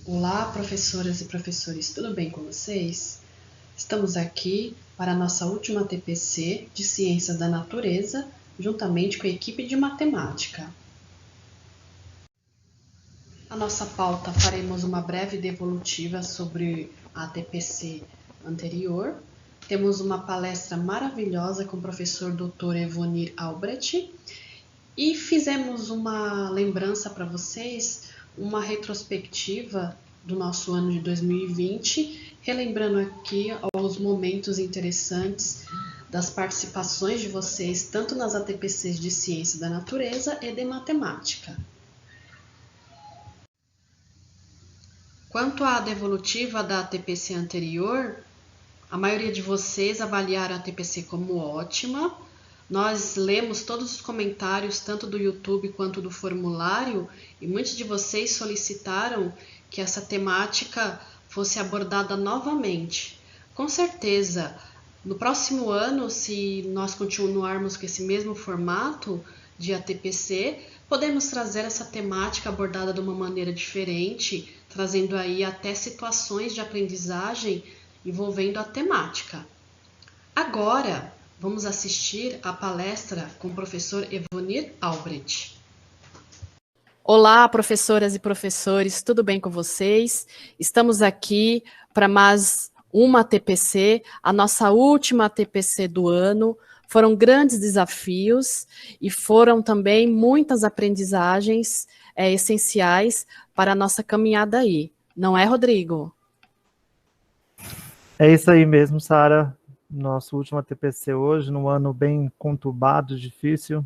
Olá, professoras e professores, tudo bem com vocês? Estamos aqui para a nossa última TPC de Ciências da Natureza, juntamente com a equipe de Matemática. A nossa pauta faremos uma breve devolutiva sobre a TPC anterior. Temos uma palestra maravilhosa com o professor Dr. Evonir Albrecht e fizemos uma lembrança para vocês, uma retrospectiva do nosso ano de 2020, relembrando aqui alguns momentos interessantes das participações de vocês, tanto nas ATPCs de Ciência da Natureza e de Matemática. Quanto à devolutiva da ATPC anterior, a maioria de vocês avaliaram a ATPC como ótima. Nós lemos todos os comentários, tanto do YouTube quanto do formulário, e muitos de vocês solicitaram que essa temática fosse abordada novamente. Com certeza, no próximo ano, se nós continuarmos com esse mesmo formato de ATPC, podemos trazer essa temática abordada de uma maneira diferente, trazendo aí até situações de aprendizagem envolvendo a temática. Agora, vamos assistir à palestra com o professor Evonir Albrecht. Olá, professoras e professores, tudo bem com vocês? Estamos aqui para mais uma TPC, a nossa última TPC do ano. Foram grandes desafios e foram também muitas aprendizagens essenciais para a nossa caminhada aí. Não é, Rodrigo? É isso aí mesmo, Sara. Nosso último TPC hoje, num ano bem conturbado, difícil,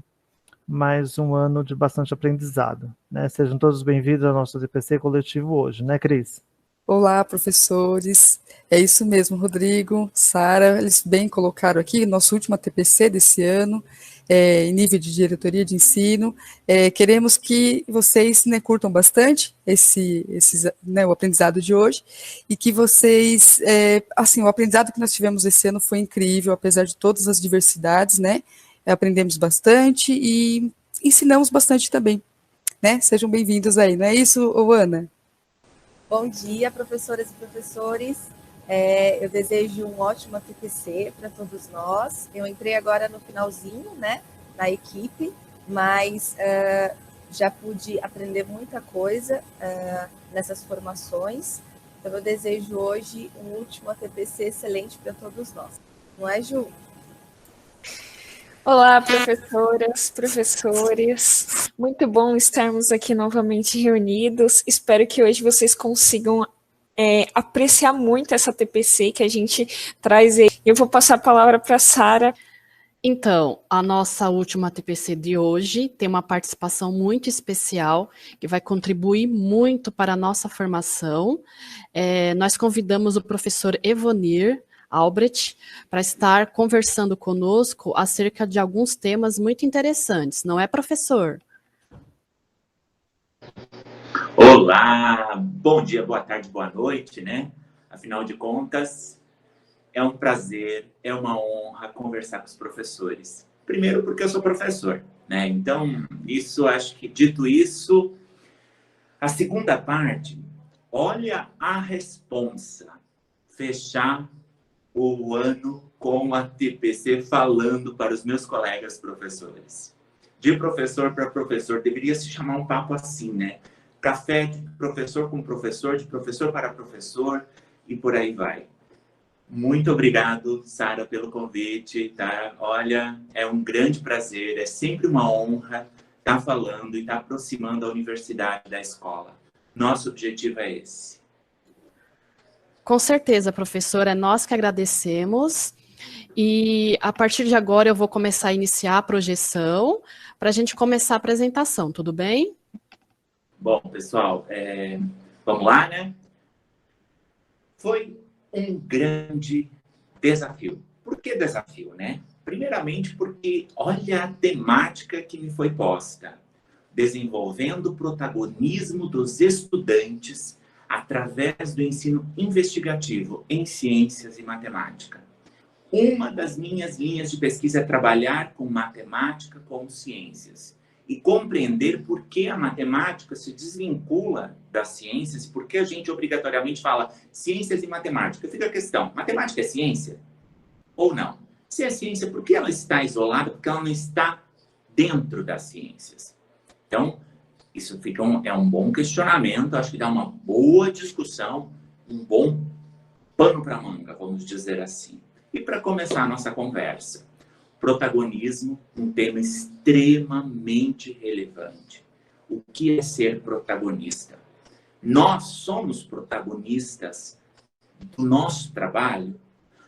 mas um ano de bastante aprendizado, né? Sejam todos bem-vindos ao nosso TPC coletivo hoje, né, Cris? Olá, professores. É isso mesmo, Rodrigo, Sara, eles bem colocaram aqui, nosso último TPC desse ano, em nível de diretoria de ensino. Queremos que vocês curtam bastante o aprendizado de hoje e que vocês, o aprendizado que nós tivemos esse ano foi incrível, apesar de todas as diversidades, né? Aprendemos bastante e ensinamos bastante também, né? Sejam bem-vindos aí, não é isso, Ana? Bom dia, professoras e professores. Eu desejo um ótimo TPC para todos nós. Eu entrei agora no finalzinho, né, na equipe, mas já pude aprender muita coisa nessas formações. Então, eu desejo hoje um último TPC excelente para todos nós. Não é, Ju? Olá, professoras, professores. Muito bom estarmos aqui novamente reunidos. Espero que hoje vocês consigam apreciar muito essa TPC que a gente traz aí. Eu vou passar a palavra para a Sara. Então, a nossa última TPC de hoje tem uma participação muito especial que vai contribuir muito para a nossa formação. Nós convidamos o professor Evonir Albrecht para estar conversando conosco acerca de alguns temas muito interessantes, não é, professor? Olá, bom dia, boa tarde, boa noite, né? Afinal de contas, é um prazer, é uma honra conversar com os professores. Primeiro porque eu sou professor, né? Então, acho que dito isso, a segunda parte, olha a responsa, fechar o ano com a TPC falando para os meus colegas professores. De professor para professor, deveria se chamar um papo assim, né? Café de professor com professor, de professor para professor e por aí vai. Muito obrigado, Sara, pelo convite, tá? Olha, é um grande prazer, é sempre uma honra estar falando e estar aproximando a universidade da escola. Nosso objetivo é esse. Com certeza, professor, é nós que agradecemos. E a partir de agora eu vou começar a iniciar a projeção para a gente começar a apresentação, tudo bem? Bom, pessoal, vamos lá, né? Foi um grande desafio. Por que desafio, né? Primeiramente porque olha a temática que me foi posta. Desenvolvendo o protagonismo dos estudantes através do ensino investigativo em ciências e matemática. Uma das minhas linhas de pesquisa é trabalhar com matemática com ciências. e compreender por que a matemática se desvincula das ciências, por que a gente obrigatoriamente fala ciências e matemática. Fica a questão, matemática é ciência ou não? Se é ciência, por que ela está isolada? Porque ela não está dentro das ciências. Então, isso fica é um bom questionamento, acho que dá uma boa discussão, um bom pano para manga, vamos dizer assim. E para começar a nossa conversa, protagonismo, um tema extremamente relevante. O que é ser protagonista? Nós somos protagonistas do nosso trabalho?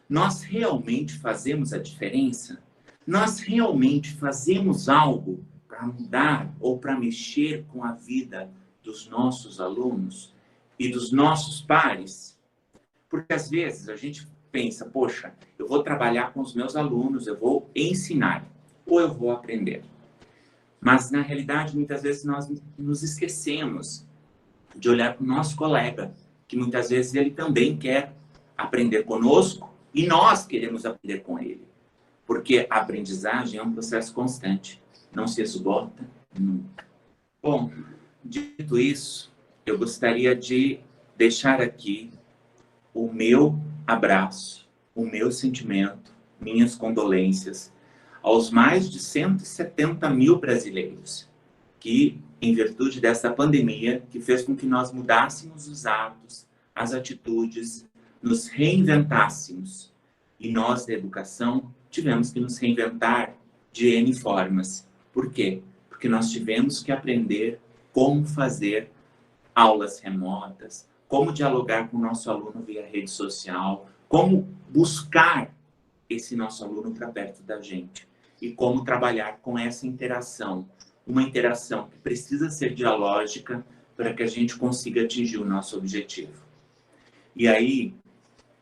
Nós realmente fazemos a diferença? Nós realmente fazemos algo para mudar ou para mexer com a vida dos nossos alunos e dos nossos pares? Porque às vezes a gente pensa, poxa, eu vou trabalhar com os meus alunos, eu vou ensinar, ou eu vou aprender. Mas, na realidade, muitas vezes nós nos esquecemos de olhar para o nosso colega, que muitas vezes ele também quer aprender conosco e nós queremos aprender com ele. Porque a aprendizagem é um processo constante, não se esgota nunca. Bom, dito isso, eu gostaria de deixar aqui o meu abraço, o meu sentimento, minhas condolências aos mais de 170 mil brasileiros que, em virtude dessa pandemia, que fez com que nós mudássemos os hábitos, as atitudes, nos reinventássemos. E nós, da educação, tivemos que nos reinventar de N formas. Por quê? Porque nós tivemos que aprender como fazer aulas remotas, como dialogar com o nosso aluno via rede social, como buscar esse nosso aluno para perto da gente e como trabalhar com essa interação. Uma interação que precisa ser dialógica para que a gente consiga atingir o nosso objetivo. E aí,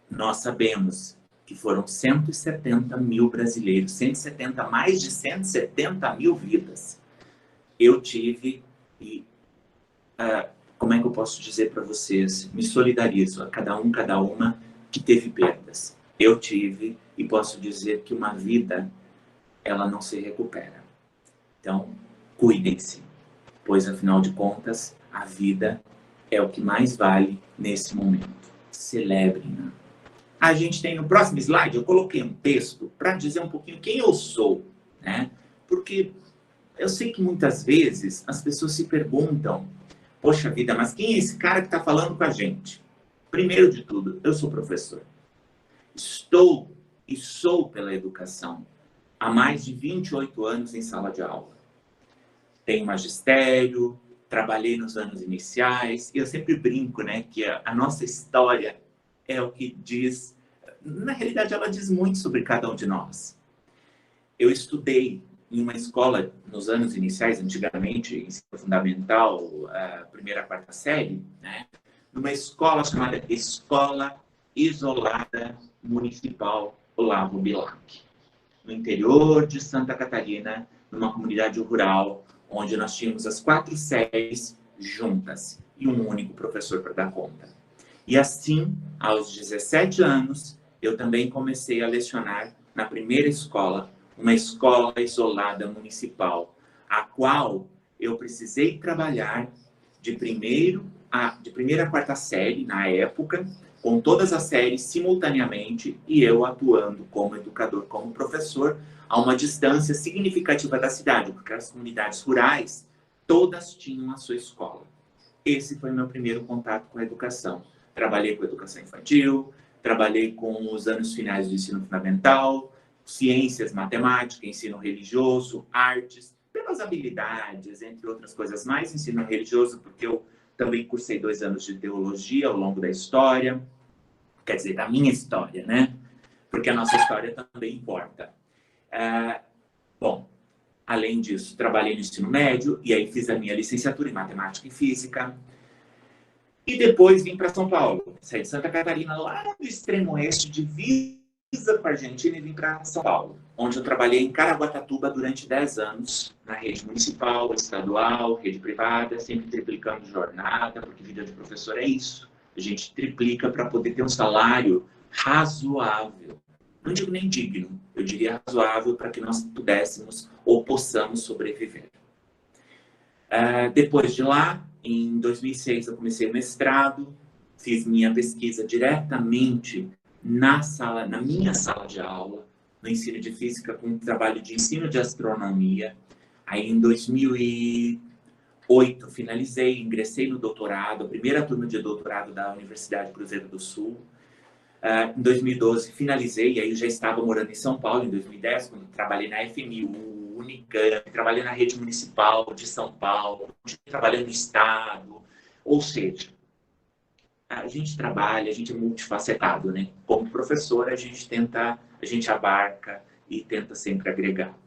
nós sabemos que foram 170 mil brasileiros, mais de 170 mil vidas. Eu tive e... como é que eu posso dizer para vocês? Me solidarizo a cada uma que teve perdas. Eu tive e posso dizer que uma vida, ela não se recupera. Então, cuidem-se, pois afinal de contas, a vida é o que mais vale nesse momento. Celebrem-na. A gente tem no próximo slide, eu coloquei um texto para dizer um pouquinho quem eu sou, né? Porque eu sei que muitas vezes as pessoas se perguntam, poxa vida, mas quem é esse cara que está falando com a gente? Primeiro de tudo, eu sou professor. Estou e sou pela educação há mais de 28 anos em sala de aula. Tenho magistério, trabalhei nos anos iniciais, e eu sempre brinco, né, que a nossa história é o que diz, na realidade ela diz muito sobre cada um de nós. Eu estudei em uma escola nos anos iniciais, antigamente, ensino fundamental, primeira a quarta série, né, numa escola chamada Escola Isolada Municipal Olavo Bilac, no interior de Santa Catarina, numa comunidade rural, onde nós tínhamos as 4 séries juntas e um único professor para dar conta. E assim, aos 17 anos, eu também comecei a lecionar na primeira escola, uma escola isolada municipal, a qual eu precisei trabalhar de primeira a quarta série, na época, com todas as séries simultaneamente, e eu atuando como educador, como professor, a uma distância significativa da cidade, porque as comunidades rurais, todas tinham a sua escola. Esse foi meu primeiro contato com a educação. Trabalhei com educação infantil, trabalhei com os anos finais do ensino fundamental, ciências, matemática, ensino religioso, artes, pelas habilidades, entre outras coisas mais, ensino religioso, porque eu também cursei 2 anos de teologia ao longo da história, quer dizer, da minha história, né? Porque a nossa história também importa. Bom, além disso, trabalhei no ensino médio, e aí fiz a minha licenciatura em matemática e física, e depois vim para São Paulo, saí de Santa Catarina, lá do extremo oeste, divisa com a Argentina, e vim para São Paulo, onde eu trabalhei em Caraguatatuba durante 10 anos, na rede municipal, estadual, rede privada, sempre triplicando jornada, porque vida de professor é isso. A gente triplica para poder ter um salário razoável. Não digo nem digno, eu diria razoável para que nós pudéssemos ou possamos sobreviver. Depois de lá, em 2006, eu comecei o mestrado, fiz minha pesquisa diretamente na minha sala de aula, no ensino de física, com um trabalho de ensino de astronomia. Aí, em 2008, finalizei, ingressei no doutorado, a primeira turma de doutorado da Universidade Cruzeiro do Sul. Em 2012, finalizei, e aí já estava morando em São Paulo, em 2010, quando trabalhei na FMU, Unicamp, trabalhei na rede municipal de São Paulo, trabalhei no Estado. Ou seja, a gente trabalha, a gente é multifacetado, né? Como professor, a gente abarca e tenta sempre agregar.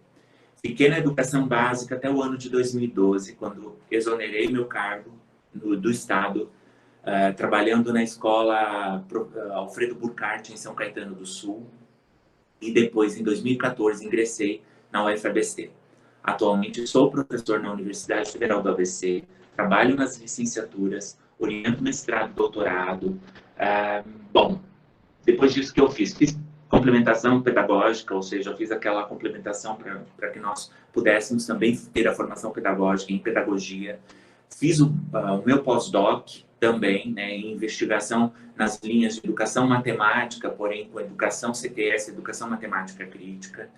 Fiquei na educação básica até o ano de 2012, quando exonerei meu cargo do Estado, trabalhando na escola Alfredo Burkhardt, em São Caetano do Sul. E depois, em 2014, ingressei na UFABC. Atualmente, sou professor na Universidade Federal do ABC, trabalho nas licenciaturas, oriento mestrado, doutorado. Bom, depois disso que eu fiz complementação pedagógica, ou seja, eu fiz aquela complementação para que nós pudéssemos também ter a formação pedagógica em pedagogia. Fiz o meu pós-doc também, né, em investigação nas linhas de educação matemática, porém com educação CTS, educação matemática crítica.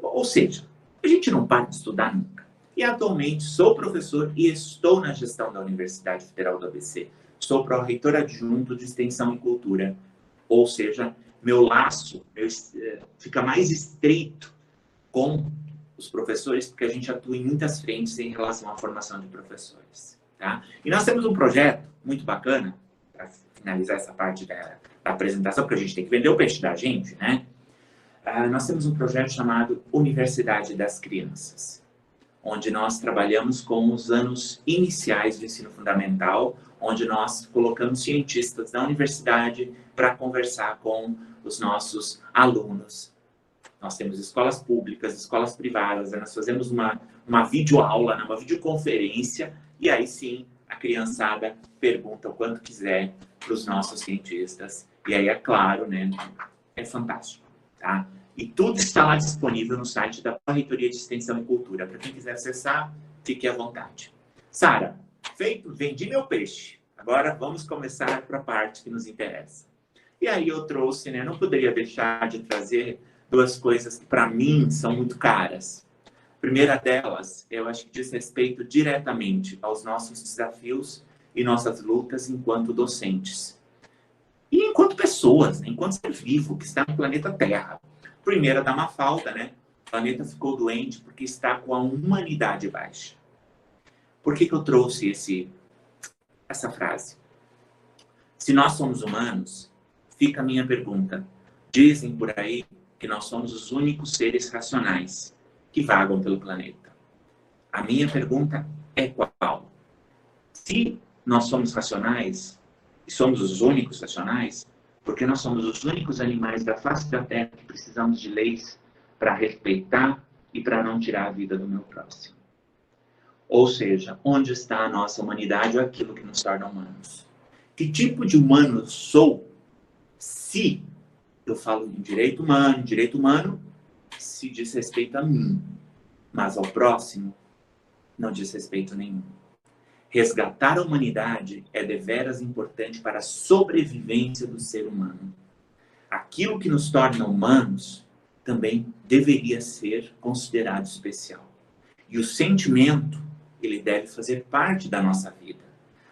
Ou seja, a gente não para de estudar nunca. E atualmente sou professor e estou na gestão da Universidade Federal do ABC. Sou pró-reitor adjunto de Extensão e Cultura. Ou seja, meu laço fica mais estreito com os professores, porque a gente atua em muitas frentes em relação à formação de professores. Tá? E nós temos um projeto muito bacana, para finalizar essa parte da apresentação, porque a gente tem que vender o peixe da gente, né? Nós temos um projeto chamado Universidade das Crianças, onde nós trabalhamos com os anos iniciais do ensino fundamental, onde nós colocamos cientistas da universidade para conversar com os nossos alunos. Nós temos escolas públicas, escolas privadas, nós fazemos uma videoaula, uma videoconferência, e aí sim a criançada pergunta o quanto quiser para os nossos cientistas. E aí, é claro, né, é fantástico. Tá? E tudo está lá disponível no site da Reitoria de Extensão e Cultura. Para quem quiser acessar, fique à vontade. Sara, feito, vendi meu peixe. Agora vamos começar para a parte que nos interessa. E aí eu trouxe, né, não poderia deixar de trazer duas coisas que para mim são muito caras. A primeira delas, eu acho que diz respeito diretamente aos nossos desafios e nossas lutas enquanto docentes. E enquanto pessoas, né, enquanto ser vivo que está no planeta Terra. Primeira da Mafalda, né? O planeta ficou doente porque está com a humanidade baixa. Por que eu trouxe essa frase? Se nós somos humanos, fica a minha pergunta. Dizem por aí que nós somos os únicos seres racionais que vagam pelo planeta. A minha pergunta é qual? Se nós somos racionais, e somos os únicos racionais, porque nós somos os únicos animais da face da Terra que precisamos de leis para respeitar e para não tirar a vida do meu próximo. Ou seja, onde está a nossa humanidade ou aquilo que nos torna humanos? Que tipo de humano sou se eu falo em direito humano se diz respeito a mim, mas ao próximo não diz respeito nenhum. Resgatar a humanidade é deveras importante para a sobrevivência do ser humano. Aquilo que nos torna humanos também deveria ser considerado especial. E o sentimento, ele deve fazer parte da nossa vida.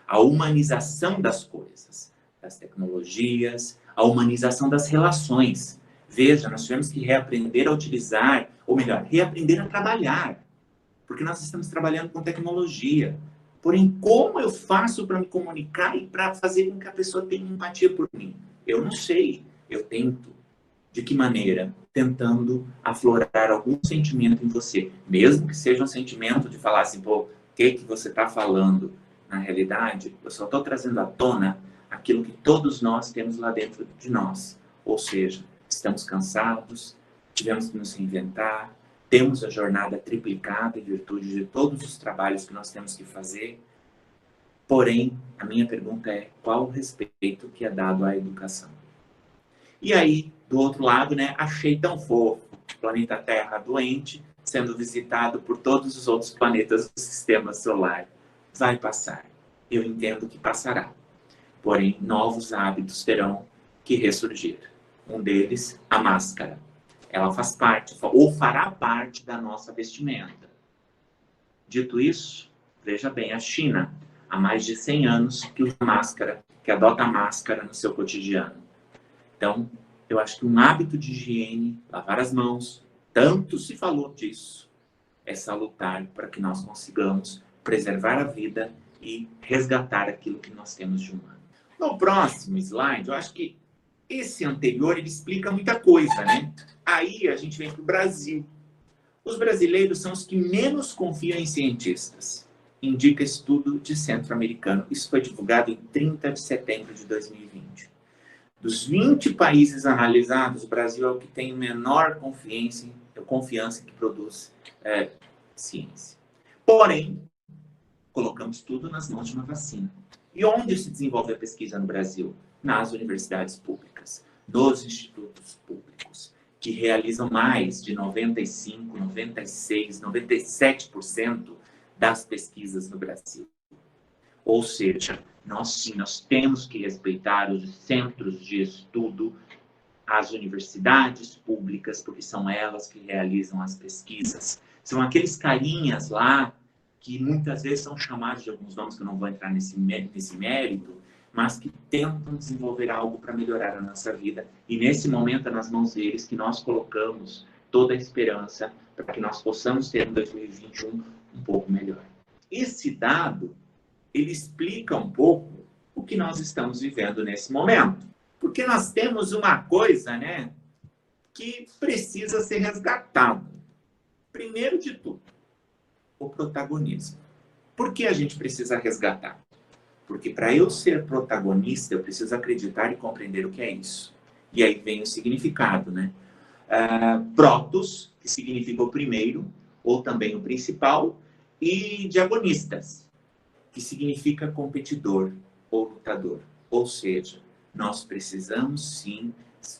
A humanização das coisas, das tecnologias, a humanização das relações. Veja, nós tivemos que reaprender a utilizar, ou melhor, reaprender a trabalhar. Porque nós estamos trabalhando com tecnologia. Porém, como eu faço para me comunicar e para fazer com que a pessoa tenha empatia por mim? Eu não sei. Eu tento. De que maneira? Tentando aflorar algum sentimento em você. Mesmo que seja um sentimento de falar assim, pô, o que você está falando? Na realidade, eu só estou trazendo à tona aquilo que todos nós temos lá dentro de nós. Ou seja, estamos cansados, tivemos que nos reinventar, temos a jornada triplicada em virtude de todos os trabalhos que nós temos que fazer. Porém, a minha pergunta é, qual o respeito que é dado à educação? E aí, do outro lado, né, achei tão fofo, planeta Terra doente, sendo visitado por todos os outros planetas do sistema solar. Vai passar. Eu entendo que passará. Porém, novos hábitos terão que ressurgir. Um deles, a máscara. Ela faz parte, ou fará parte da nossa vestimenta. Dito isso, veja bem, a China, há mais de 100 anos que usa máscara, que adota a máscara no seu cotidiano. Então, eu acho que um hábito de higiene, lavar as mãos, tanto se falou disso, é salutar para que nós consigamos preservar a vida e resgatar aquilo que nós temos de humano. No próximo slide, eu acho que esse anterior ele explica muita coisa, né? Aí a gente vem para o Brasil. Os brasileiros são os que menos confiam em cientistas, indica estudo de Centro-Americano. Isso foi divulgado em 30 de setembro de 2020. Dos 20 países analisados, o Brasil é o que tem menor confiança que produz ciência. Porém, colocamos tudo nas mãos de uma vacina. E onde se desenvolve a pesquisa no Brasil? Nas universidades públicas, nos institutos públicos, que realizam mais de 95%, 96%, 97% das pesquisas no Brasil. Ou seja, nós temos que respeitar os centros de estudo, as universidades públicas, porque são elas que realizam as pesquisas. São aqueles carinhas lá que muitas vezes são chamados de alguns nomes que eu não vou entrar nesse mérito, mas que tentam desenvolver algo para melhorar a nossa vida. E nesse momento é nas mãos deles que nós colocamos toda a esperança para que nós possamos ter um 2021 um pouco melhor. Esse dado, ele explica um pouco o que nós estamos vivendo nesse momento. Porque nós temos uma coisa, né, que precisa ser resgatada. Primeiro de tudo, o protagonismo. Por que a gente precisa resgatar? Porque para eu ser protagonista, eu preciso acreditar e compreender o que é isso. E aí vem o significado, né? Protos, que significa o primeiro, ou também o principal, e diagonistas, que significa competidor ou lutador. Ou seja, nós precisamos sim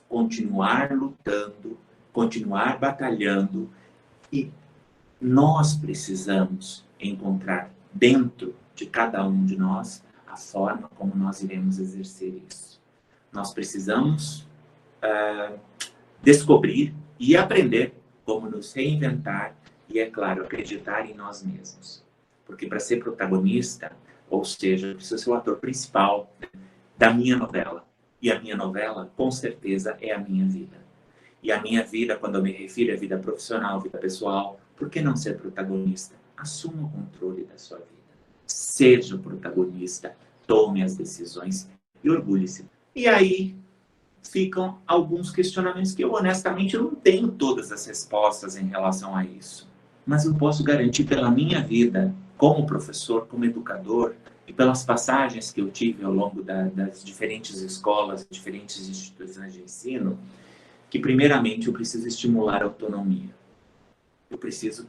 continuar lutando, continuar batalhando, e nós precisamos encontrar dentro de cada um de nós a forma como nós iremos exercer isso. Nós precisamos descobrir e aprender como nos reinventar e, é claro, acreditar em nós mesmos. Porque para ser protagonista, ou seja, eu preciso ser o ator principal da minha novela. E a minha novela, com certeza, é a minha vida. E a minha vida, quando eu me refiro à vida profissional, vida pessoal, por que não ser protagonista? Assuma o controle da sua vida. Seja o protagonista, tome as decisões e orgulhe-se. E aí ficam alguns questionamentos que eu, honestamente, não tenho todas as respostas em relação a isso. Mas eu posso garantir pela minha vida, como professor, como educador, e pelas passagens que eu tive ao longo das diferentes escolas, diferentes instituições de ensino, que, primeiramente, eu preciso estimular a autonomia. Eu preciso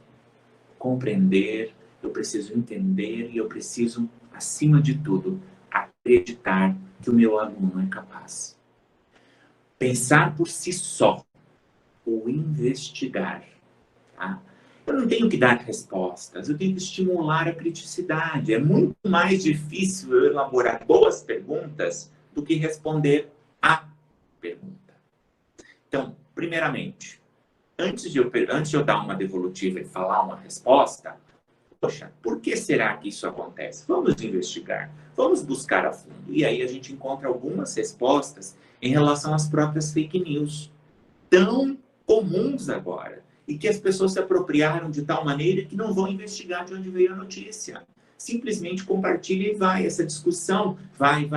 compreender, eu preciso entender e eu preciso, acima de tudo, acreditar que o meu aluno é capaz. Pensar por si só, ou investigar, tá? Eu não tenho que dar respostas, eu tenho que estimular a criticidade. É muito mais difícil eu elaborar boas perguntas do que responder a pergunta. Então, primeiramente, antes de eu dar uma devolutiva e falar uma resposta, poxa, por que será que isso acontece? Vamos investigar, vamos buscar a fundo. E aí a gente encontra algumas respostas em relação às próprias fake news, tão comuns agora, e que as pessoas se apropriaram de tal maneira que não vão investigar de onde veio a notícia. Simplesmente compartilha e vai. Essa discussão vai.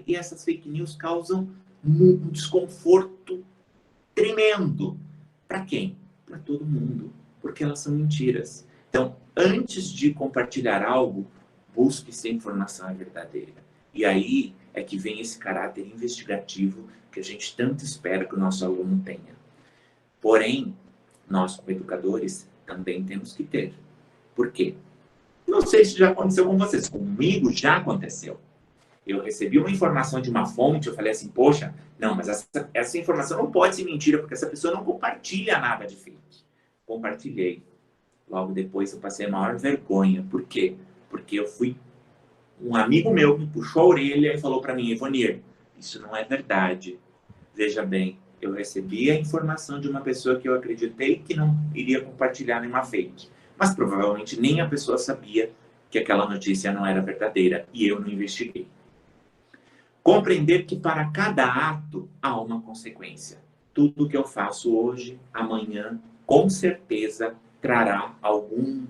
E essas fake news causam um desconforto tremendo. Para quem? Para todo mundo. Porque elas são mentiras. Então, antes de compartilhar algo, busque se a informação é verdadeira. E aí é que vem esse caráter investigativo que a gente tanto espera que o nosso aluno tenha. Porém, nós, como educadores, também temos que ter. Por quê? Não sei se já aconteceu com vocês. Comigo já aconteceu. Eu recebi uma informação de uma fonte, eu falei assim, poxa, não, mas essa informação não pode ser mentira, porque essa pessoa não compartilha nada de fake. Compartilhei. Logo depois eu passei a maior vergonha. Por quê? Porque um amigo meu me puxou a orelha e falou para mim: Ivonir, isso não é verdade. Veja bem, eu recebi a informação de uma pessoa que eu acreditei que não iria compartilhar nenhuma fake. Mas provavelmente nem a pessoa sabia que aquela notícia não era verdadeira e eu não investiguei. Compreender que para cada ato há uma consequência. Tudo que eu faço hoje, amanhã, com certeza trará alguma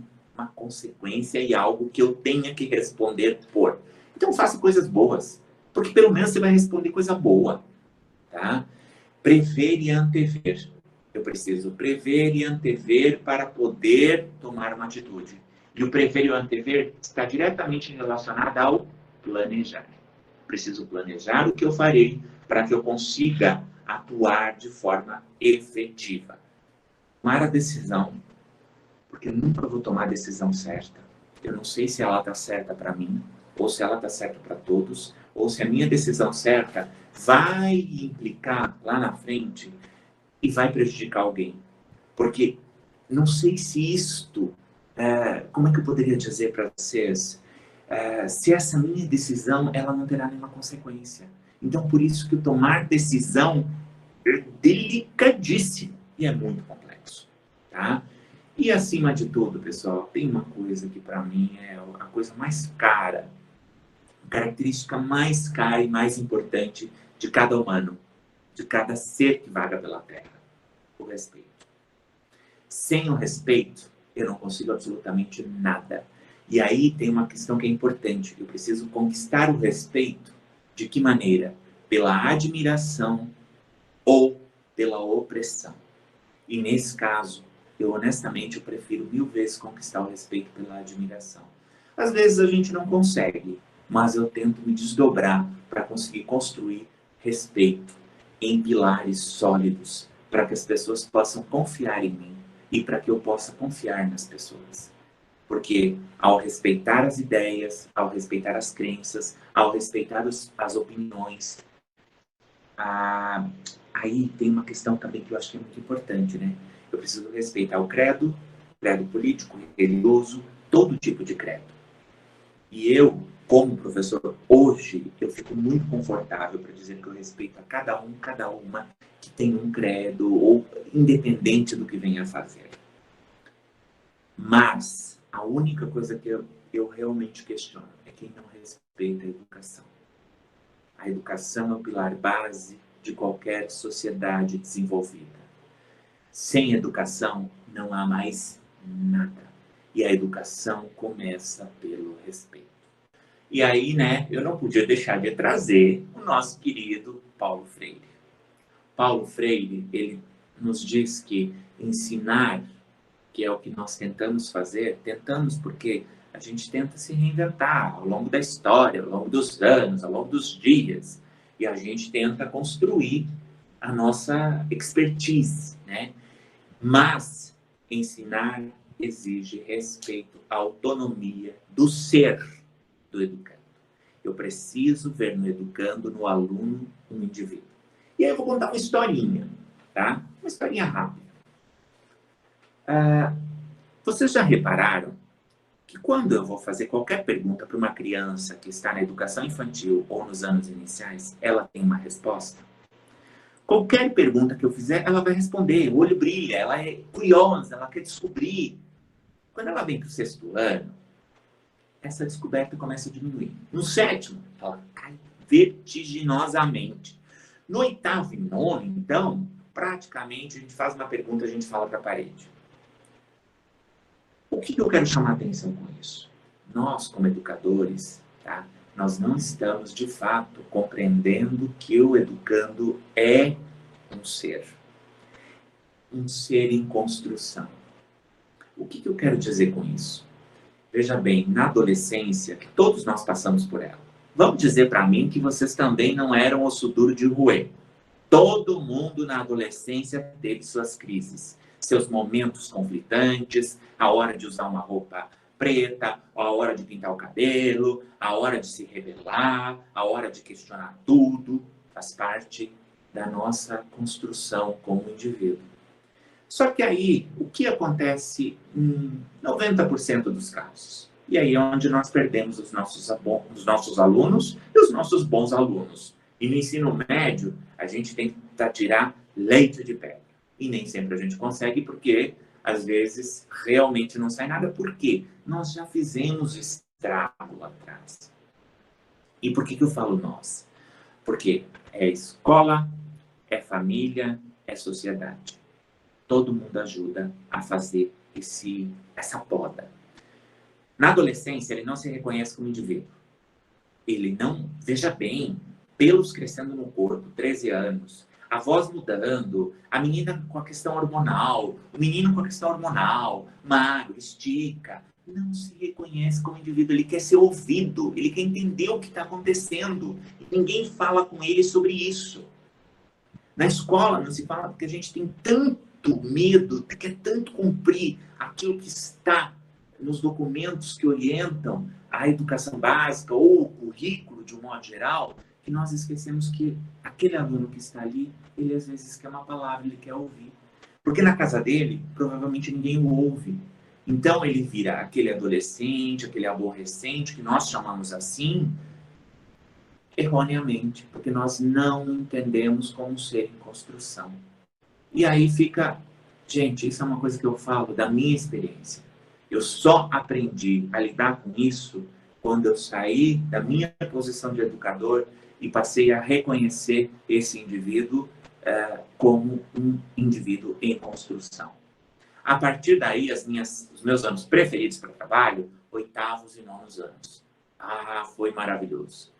consequência e algo que eu tenha que responder por. Então faça coisas boas, porque pelo menos você vai responder coisa boa, tá? Prever e antever. Eu preciso prever e antever para poder tomar uma atitude. E o prever e o antever está diretamente relacionado ao planejar. Preciso planejar o que eu farei para que eu consiga atuar de forma efetiva. Tomar a decisão, porque eu nunca vou tomar a decisão certa. Eu não sei se ela está certa para mim, ou se ela está certa para todos, ou se a minha decisão certa vai implicar lá na frente e vai prejudicar alguém. Porque não sei se isto, como é que eu poderia dizer para vocês, se essa minha decisão ela não terá nenhuma consequência. Então, por isso que o tomar decisão é delicadíssimo e é muito complexo, tá? E acima de tudo, pessoal, tem uma coisa que para mim é a coisa mais cara, a característica mais cara e mais importante de cada humano, de cada ser que vaga pela Terra: o respeito. Sem o respeito, eu não consigo absolutamente nada. E aí tem uma questão que é importante. Eu preciso conquistar o respeito. De que maneira? Pela admiração ou pela opressão. E nesse caso, eu honestamente prefiro 1000 vezes conquistar o respeito pela admiração. Às vezes a gente não consegue, mas eu tento me desdobrar para conseguir construir respeito em pilares sólidos, para que as pessoas possam confiar em mim e para que eu possa confiar nas pessoas. Porque ao respeitar as ideias, ao respeitar as crenças, ao respeitar as opiniões, aí tem uma questão também que eu acho que é muito importante, né? Eu preciso respeitar o credo político, religioso, todo tipo de credo. E eu, como professor, hoje, eu fico muito confortável para dizer que eu respeito a cada uma que tem um credo, ou independente do que venha a fazer. Mas a única coisa que eu realmente questiono é quem não respeita a educação. A educação é o pilar base de qualquer sociedade desenvolvida. Sem educação não há mais nada. E a educação começa pelo respeito. E aí, né, eu não podia deixar de trazer o nosso querido Paulo Freire. Paulo Freire, ele nos diz que ensinar, que é o que nós tentamos fazer, tentamos porque a gente tenta se reinventar ao longo da história, ao longo dos anos, ao longo dos dias, e a gente tenta construir a nossa expertise, né? Mas ensinar exige respeito à autonomia do ser do educando. Eu preciso ver no educando, no aluno, um indivíduo. E aí eu vou contar uma historinha, tá? Uma historinha rápida. Vocês já repararam que quando eu vou fazer qualquer pergunta para uma criança que está na educação infantil ou nos anos iniciais, ela tem uma resposta? Qualquer pergunta que eu fizer, ela vai responder. O olho brilha, ela é curiosa, ela quer descobrir. Quando ela vem para o 6º ano, essa descoberta começa a diminuir. No 7º, ela cai vertiginosamente. No 8º e 9º, então, praticamente a gente faz uma pergunta, a gente fala para a parede. O que eu quero chamar a atenção com isso? Nós, como educadores, tá? Nós não estamos, de fato, compreendendo que o educando é um ser em construção. O que eu quero dizer com isso? Veja bem, na adolescência, que todos nós passamos por ela. Vamos dizer para mim que vocês também não eram osso duro de roer. Todo mundo na adolescência teve suas crises, seus momentos conflitantes, a hora de usar uma roupa preta, a hora de pintar o cabelo, a hora de se rebelar, a hora de questionar tudo, faz parte da nossa construção como indivíduo. Só que aí, o que acontece em 90% dos casos? E aí é onde nós perdemos os nossos alunos e os nossos bons alunos. E no ensino médio, a gente tenta tirar leite de pedra. E nem sempre a gente consegue, porque às vezes realmente não sai nada. Por quê? Nós já fizemos estrago lá atrás. E por que eu falo nós? Porque é escola, é família, é sociedade. Todo mundo ajuda a fazer essa poda. Na adolescência, ele não se reconhece como indivíduo. Ele não, veja bem, pelos crescendo no corpo, 13 anos, a voz mudando, a menina com a questão hormonal, o menino com a questão hormonal, magro, estica, não se reconhece como indivíduo. Ele quer ser ouvido, ele quer entender o que está acontecendo. E ninguém fala com ele sobre isso. Na escola não se fala porque a gente tem tanto medo, quer tanto cumprir aquilo que está nos documentos que orientam a educação básica ou o currículo de um modo geral, que nós esquecemos que aquele aluno que está ali, ele às vezes quer uma palavra, ele quer ouvir. Porque na casa dele, provavelmente ninguém o ouve. Então ele vira aquele adolescente, aquele aborrecente, que nós chamamos assim, erroneamente, porque nós não entendemos como ser em construção. E aí fica... Gente, isso é uma coisa que eu falo da minha experiência. Eu só aprendi a lidar com isso quando eu saí da minha posição de educador e passei a reconhecer esse indivíduo como um indivíduo em construção. A partir daí, os meus anos preferidos para o trabalho, 8º e 9º anos. Foi maravilhoso.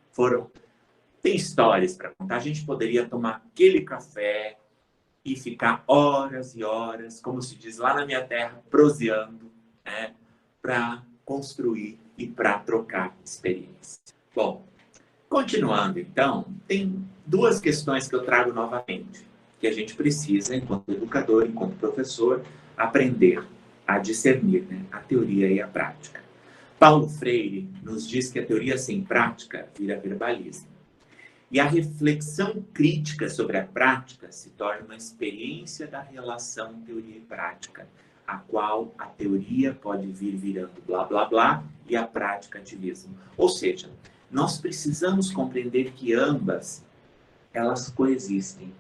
Tem histórias para contar. A gente poderia tomar aquele café e ficar horas e horas, como se diz lá na minha terra, proseando, né, para construir e para trocar experiência. Bom, continuando então, tem 2 questões que eu trago novamente, que a gente precisa, enquanto educador, enquanto professor, aprender a discernir, né, a teoria e a prática. Paulo Freire nos diz que a teoria sem prática vira verbalismo. E a reflexão crítica sobre a prática se torna uma experiência da relação teoria e prática, a qual a teoria pode vir virando blá, blá, blá, e a prática ativismo. Ou seja, nós precisamos compreender que ambas, elas coexistem,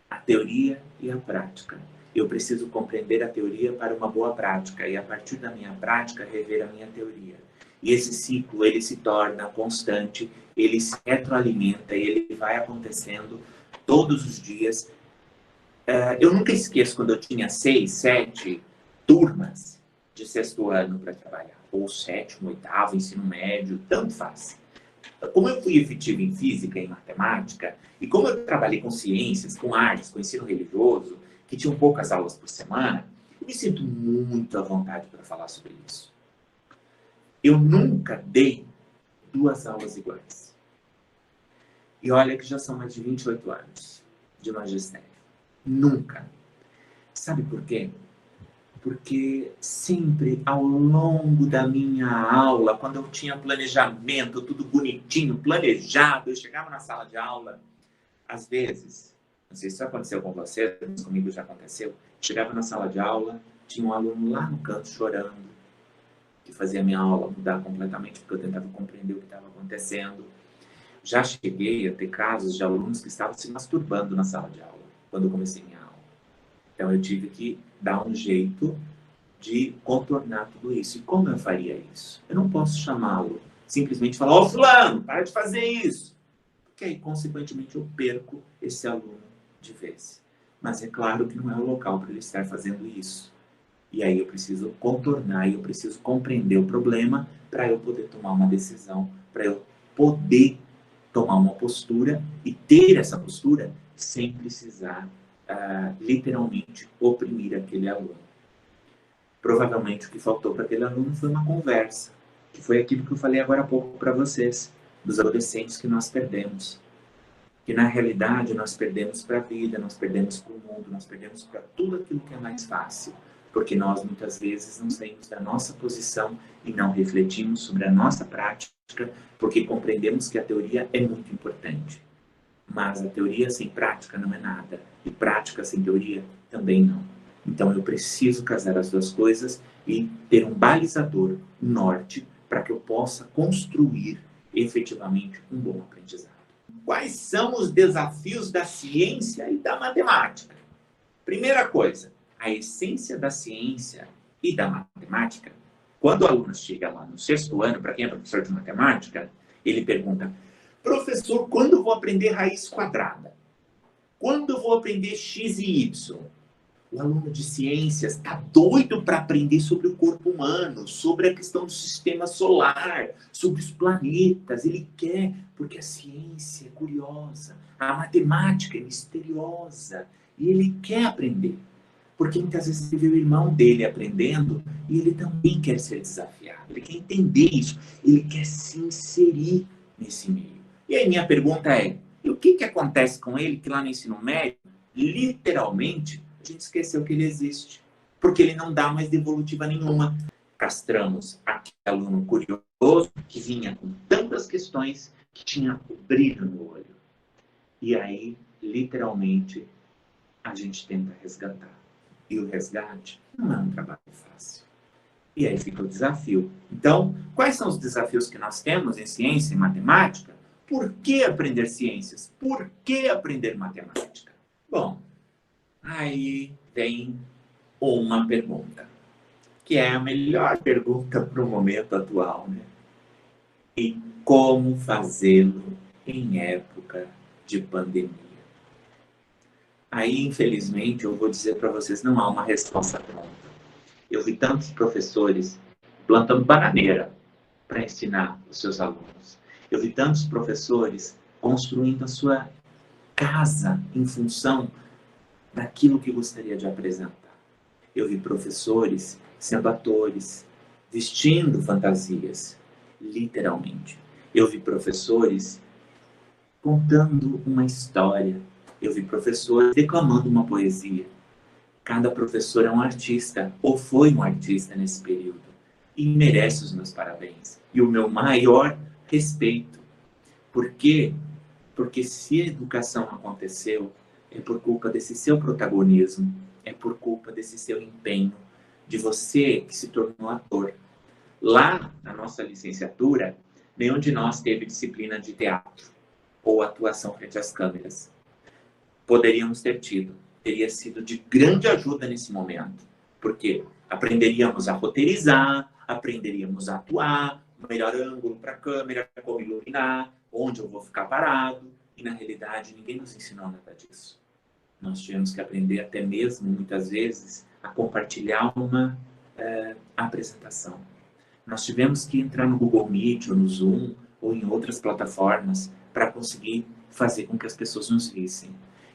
a teoria e a prática. Eu preciso compreender a teoria para uma boa prática, e a partir da minha prática, rever a minha teoria. E esse ciclo, ele se torna constante, ele se retroalimenta, ele vai acontecendo todos os dias. Eu nunca esqueço quando eu tinha 6, 7 turmas de 6º ano para trabalhar, ou 7º, 8º, ensino médio, tanto faz. Como eu fui efetivo em física e em matemática, e como eu trabalhei com ciências, com artes, com ensino religioso, que tinham poucas aulas por semana, eu me sinto muito à vontade para falar sobre isso. Eu nunca dei 2 aulas iguais. E olha que já são mais de 28 anos de magistério. Nunca. Sabe por quê? Porque sempre ao longo da minha aula, quando eu tinha planejamento, tudo bonitinho, planejado, eu chegava na sala de aula, às vezes, não sei se isso aconteceu com você, mas comigo já aconteceu, chegava na sala de aula, tinha um aluno lá no canto chorando, que fazia a minha aula mudar completamente, porque eu tentava compreender o que estava acontecendo. Já cheguei a ter casos de alunos que estavam se masturbando na sala de aula, quando eu comecei minha aula. Então eu tive que dar um jeito de contornar tudo isso. E como eu faria isso? Eu não posso chamá-lo, simplesmente falar, ô fulano, para de fazer isso. Porque aí, consequentemente, eu perco esse aluno de vez. Mas é claro que não é o local para ele estar fazendo isso. E aí eu preciso contornar, eu preciso compreender o problema para eu poder tomar uma decisão, para eu poder tomar uma postura e ter essa postura sem precisar, literalmente, oprimir aquele aluno. Provavelmente o que faltou para aquele aluno foi uma conversa, que foi aquilo que eu falei agora há pouco para vocês, dos adolescentes que nós perdemos. Que na realidade nós perdemos para a vida, nós perdemos para o mundo, nós perdemos para tudo aquilo que é mais fácil. Porque nós, muitas vezes, não saímos da nossa posição e não refletimos sobre a nossa prática, porque compreendemos que a teoria é muito importante. Mas a teoria sem prática não é nada. E prática sem teoria também não. Então, eu preciso casar as duas coisas e ter um balizador, um norte, para que eu possa construir efetivamente um bom aprendizado. Quais são os desafios da ciência e da matemática? Primeira coisa, a essência da ciência e da matemática. Quando o aluno chega lá no 6º ano, para quem é professor de matemática, ele pergunta: professor, quando eu vou aprender raiz quadrada? Quando eu vou aprender x e y? O aluno de ciências está doido para aprender sobre o corpo humano, sobre a questão do sistema solar, sobre os planetas. Ele quer, porque a ciência é curiosa, a matemática é misteriosa, e ele quer aprender. Porque muitas vezes ele vê o irmão dele aprendendo e ele também quer ser desafiado. Ele quer entender isso, ele quer se inserir nesse meio. E aí minha pergunta é, e o que acontece com ele que lá no ensino médio, literalmente, a gente esqueceu que ele existe, porque ele não dá mais devolutiva nenhuma. Castramos aquele aluno curioso que vinha com tantas questões que tinha o brilho no olho. E aí, literalmente, a gente tenta resgatar. E o resgate não é um trabalho fácil. E aí fica o desafio. Então, quais são os desafios que nós temos em ciência e matemática? Por que aprender ciências? Por que aprender matemática? Bom, aí vem uma pergunta, que é a melhor pergunta para o momento atual, né? E como fazê-lo em época de pandemia? Aí, infelizmente, eu vou dizer para vocês, não há uma resposta pronta. Eu vi tantos professores plantando bananeira para ensinar os seus alunos. Eu vi tantos professores construindo a sua casa em função daquilo que gostaria de apresentar. Eu vi professores sendo atores, vestindo fantasias, literalmente. Eu vi professores contando uma história. Eu vi professores declamando uma poesia. Cada professor é um artista, ou foi um artista nesse período, e merece os meus parabéns. E o meu maior respeito. Por quê? Porque se a educação aconteceu, é por culpa desse seu protagonismo, é por culpa desse seu empenho, de você que se tornou ator. Lá, na nossa licenciatura, nenhum de nós teve disciplina de teatro ou atuação frente às câmeras. Poderíamos ter tido. Teria sido de grande ajuda nesse momento. Porque aprenderíamos a roteirizar, aprenderíamos a atuar, o melhor ângulo para a câmera, como iluminar, onde eu vou ficar parado. E, na realidade, ninguém nos ensinou nada disso. Nós tivemos que aprender até mesmo, muitas vezes, a compartilhar uma apresentação. Nós tivemos que entrar no Google Meet, ou no Zoom, ou em outras plataformas, para conseguir fazer com que as pessoas nos vissem.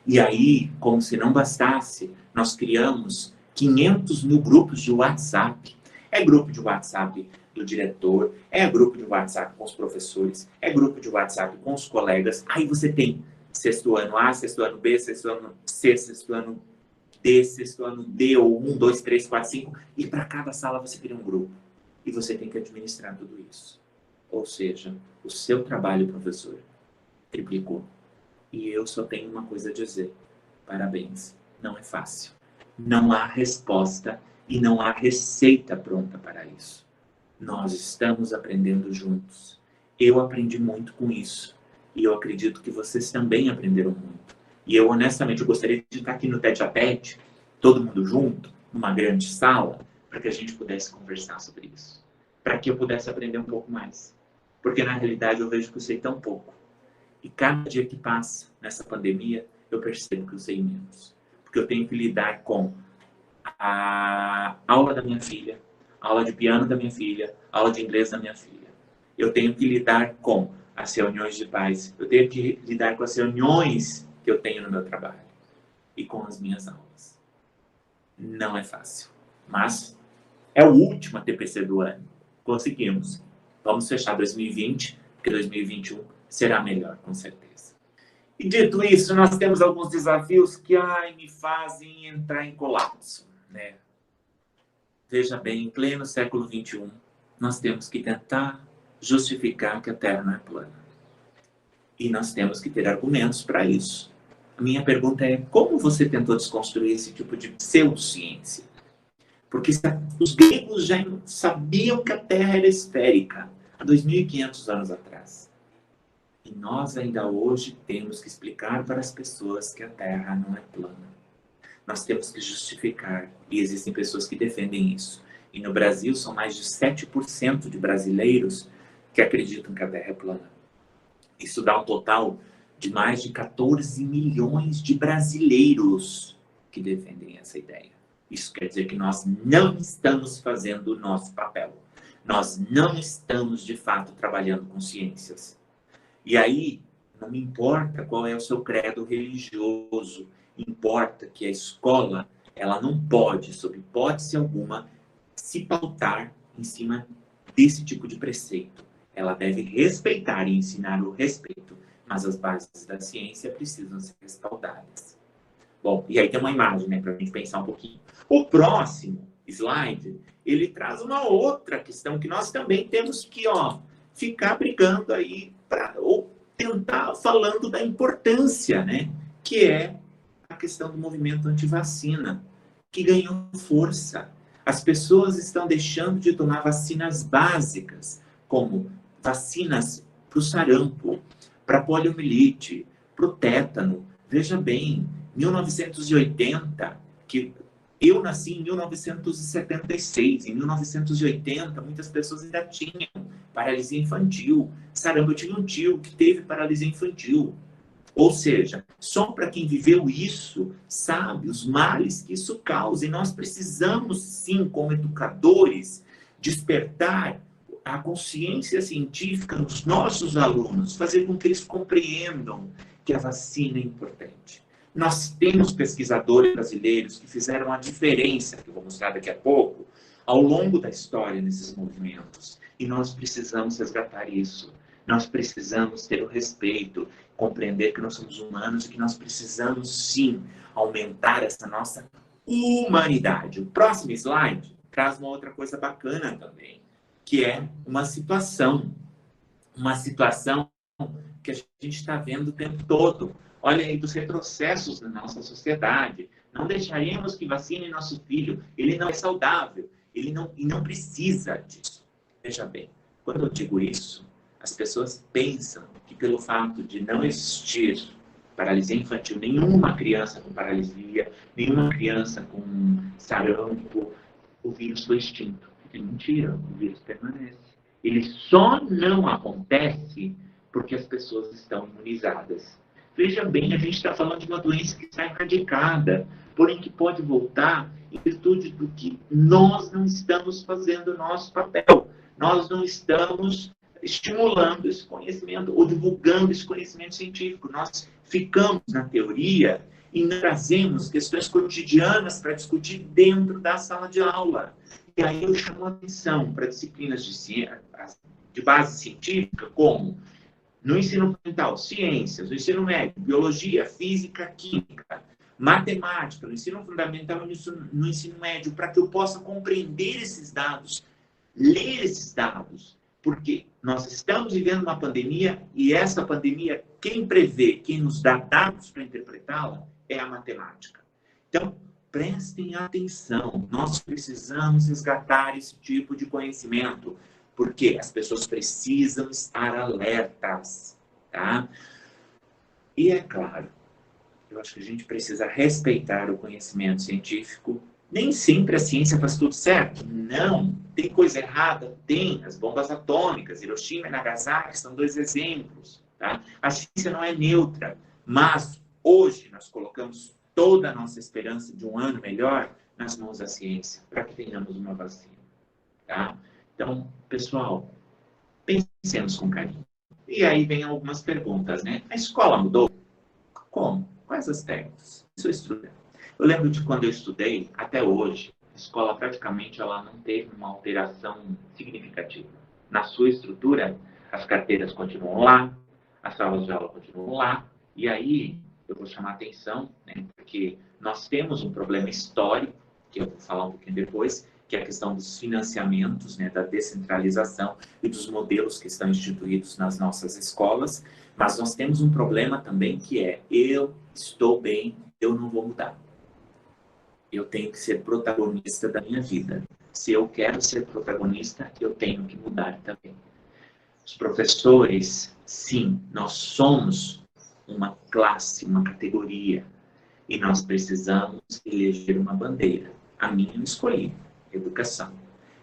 E aí, como se não bastasse, nós criamos 500 mil grupos de WhatsApp. É grupo de WhatsApp do diretor, é grupo de WhatsApp com os professores, é grupo de WhatsApp com os colegas. Aí você tem 6º ano A, 6º ano B, 6º ano C, 6º ano D, 6º ano D, ou 1, 2, 3, 4, 5. E para cada sala você cria um grupo. E você tem que administrar tudo isso. Ou seja, o seu trabalho, professor, triplicou. E eu só tenho uma coisa a dizer. Parabéns. Não é fácil. Não há resposta e não há receita pronta para isso. Nós estamos aprendendo juntos. Eu aprendi muito com isso. E eu acredito que vocês também aprenderam muito. E eu, honestamente, eu gostaria de estar aqui no tete-a-tete, todo mundo junto, numa grande sala, para que a gente pudesse conversar sobre isso. Para que eu pudesse aprender um pouco mais. Porque, na realidade, eu vejo que eu sei tão pouco. E cada dia que passa nessa pandemia, eu percebo que eu sei menos. Porque eu tenho que lidar com a aula da minha filha, a aula de piano da minha filha, a aula de inglês da minha filha. Eu tenho que lidar com as reuniões de pais. Eu tenho que lidar com as reuniões que eu tenho no meu trabalho. E com as minhas aulas. Não é fácil. Mas é o último TPC do ano. Conseguimos. Vamos fechar 2020, porque 2021 será melhor, com certeza. E dito isso, nós temos alguns desafios que me fazem entrar em colapso, né? Veja bem, em pleno século XXI, nós temos que tentar justificar que a Terra não é plana. E nós temos que ter argumentos para isso. A minha pergunta é, como você tentou desconstruir esse tipo de pseudociência? Porque os gregos já sabiam que a Terra era esférica há 2.500 anos atrás. E nós ainda hoje temos que explicar para as pessoas que a Terra não é plana. Nós temos que justificar, e existem pessoas que defendem isso. E no Brasil são mais de 7% de brasileiros que acreditam que a Terra é plana. Isso dá um total de mais de 14 milhões de brasileiros que defendem essa ideia. Isso quer dizer que nós não estamos fazendo o nosso papel. Nós não estamos, de fato, trabalhando com ciências. E aí, não importa qual é o seu credo religioso, importa que a escola, ela não pode, sob hipótese alguma, se pautar em cima desse tipo de preceito. Ela deve respeitar e ensinar o respeito, mas as bases da ciência precisam ser respaldadas. Bom, e aí tem uma imagem, né, para a gente pensar um pouquinho. O próximo slide, ele traz uma outra questão que nós também temos que, ficar brigando aí, ou tentar falando da importância, né, que é a questão do movimento antivacina, que ganhou força. As pessoas estão deixando de tomar vacinas básicas, como vacinas para o sarampo, para a poliomielite, para o tétano. Veja bem, 1980, que eu nasci em 1976, em 1980 muitas pessoas ainda tinham paralisia infantil. Sarampo, eu tinha um tio que teve paralisia infantil. Ou seja, só para quem viveu isso sabe os males que isso causa. E nós precisamos, sim, como educadores, despertar a consciência científica nos nossos alunos, fazer com que eles compreendam que a vacina é importante. Nós temos pesquisadores brasileiros que fizeram a diferença, que eu vou mostrar daqui a pouco, ao longo da história nesses movimentos. E nós precisamos resgatar isso. Nós precisamos ter o respeito, compreender que nós somos humanos e que nós precisamos, sim, aumentar essa nossa humanidade. O próximo slide traz uma outra coisa bacana também, que é uma situação que a gente está vendo o tempo todo. Olha aí dos retrocessos na nossa sociedade. Não deixaremos que vacine nosso filho. Ele não é saudável. Ele não precisa disso. Veja bem, quando eu digo isso, as pessoas pensam que pelo fato de não existir paralisia infantil, nenhuma criança com paralisia, nenhuma criança com sarampo, o vírus foi extinto. É mentira, o vírus permanece. Ele só não acontece porque as pessoas estão imunizadas. Veja bem, a gente está falando de uma doença que está erradicada, porém que pode voltar em virtude do que nós não estamos fazendo o nosso papel. Nós não estamos estimulando esse conhecimento ou divulgando esse conhecimento científico. Nós ficamos na teoria e trazemos questões cotidianas para discutir dentro da sala de aula. E aí eu chamo a atenção para disciplinas de base científica, como no ensino fundamental, ciências, no ensino médio, biologia, física, química, matemática, no ensino fundamental e no ensino médio, para que eu possa compreender esses dados, ler esses dados, porque nós estamos vivendo uma pandemia e essa pandemia, quem prevê, quem nos dá dados para interpretá-la, é a matemática. Então, prestem atenção, nós precisamos resgatar esse tipo de conhecimento, porque as pessoas precisam estar alertas, tá? E é claro, eu acho que a gente precisa respeitar o conhecimento científico. Nem sempre a ciência faz tudo certo. Não. Tem coisa errada? Tem. As bombas atômicas, Hiroshima e Nagasaki, são 2 exemplos. Tá? A ciência não é neutra. Mas hoje nós colocamos toda a nossa esperança de um ano melhor nas mãos da ciência, para que tenhamos uma vacina. Tá? Então, pessoal, pensemos com carinho. E aí vem algumas perguntas, né? A escola mudou? Como? Quais aspectos? Isso eu estudei. Eu lembro de quando eu estudei, até hoje, a escola praticamente ela não teve uma alteração significativa. Na sua estrutura, as carteiras continuam lá, as salas de aula continuam lá, e aí eu vou chamar a atenção, né, porque nós temos um problema histórico, que eu vou falar um pouquinho depois, que é a questão dos financiamentos, né, da descentralização e dos modelos que estão instituídos nas nossas escolas, mas nós temos um problema também que é, eu estou bem, eu não vou mudar. Eu tenho que ser protagonista da minha vida. Se eu quero ser protagonista, eu tenho que mudar também. Os professores, sim, nós somos uma classe, uma categoria, e nós precisamos eleger uma bandeira. A minha eu escolhi, educação.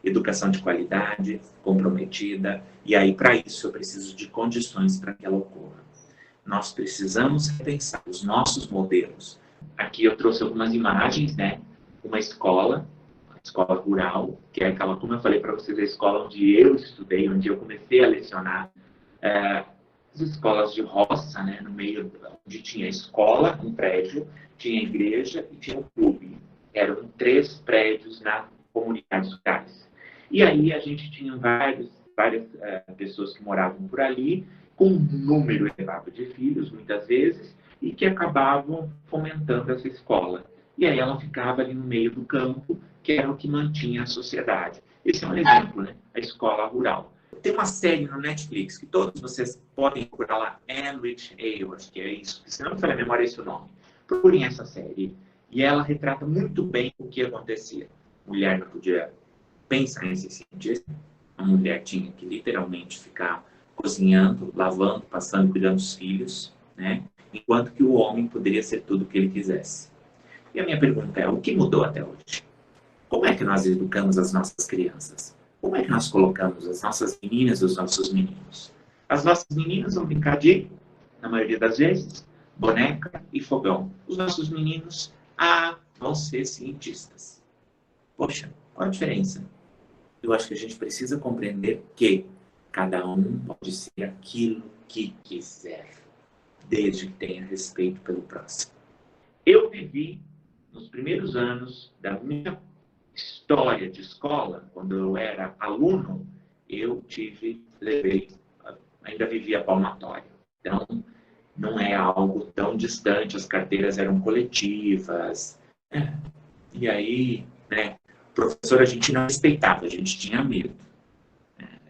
Educação de qualidade, comprometida, e aí para isso eu preciso de condições para que ela ocorra. Nós precisamos repensar os nossos modelos. Aqui eu trouxe algumas imagens, né? Uma escola rural, que é aquela, como eu falei para vocês, a escola onde eu estudei, onde eu comecei a lecionar, as escolas de roça, né? No meio onde tinha escola, um prédio, tinha igreja e tinha um clube. Eram 3 prédios na comunidades rurais. E aí a gente tinha várias pessoas que moravam por ali, com um número elevado de filhos, muitas vezes, e que acabavam fomentando essa escola. E aí ela ficava ali no meio do campo, que era o que mantinha a sociedade. Esse é um exemplo, né? A escola rural. Tem uma série no Netflix, que todos vocês podem procurar lá, Anne with Ale, acho que é isso, se não me falha a memória, é esse o nome. Procurem essa série. E ela retrata muito bem o que acontecia. A mulher não podia pensar nesse sentido. A mulher tinha que literalmente ficar cozinhando, lavando, passando, cuidando dos filhos, né? Enquanto que o homem poderia ser tudo o que ele quisesse. E a minha pergunta é, o que mudou até hoje? Como é que nós educamos as nossas crianças? Como é que nós colocamos as nossas meninas e os nossos meninos? As nossas meninas vão brincar de, na maioria das vezes, boneca e fogão. Os nossos meninos, vão ser cientistas. Poxa, qual a diferença? Eu acho que a gente precisa compreender que cada um pode ser aquilo que quiser, desde que tenha respeito pelo próximo. Eu vivi, nos primeiros anos da minha história de escola, quando eu era aluno, eu ainda vivia palmatório. Então, não é algo tão distante, as carteiras eram coletivas. E aí, né, professor a gente não respeitava, a gente tinha medo.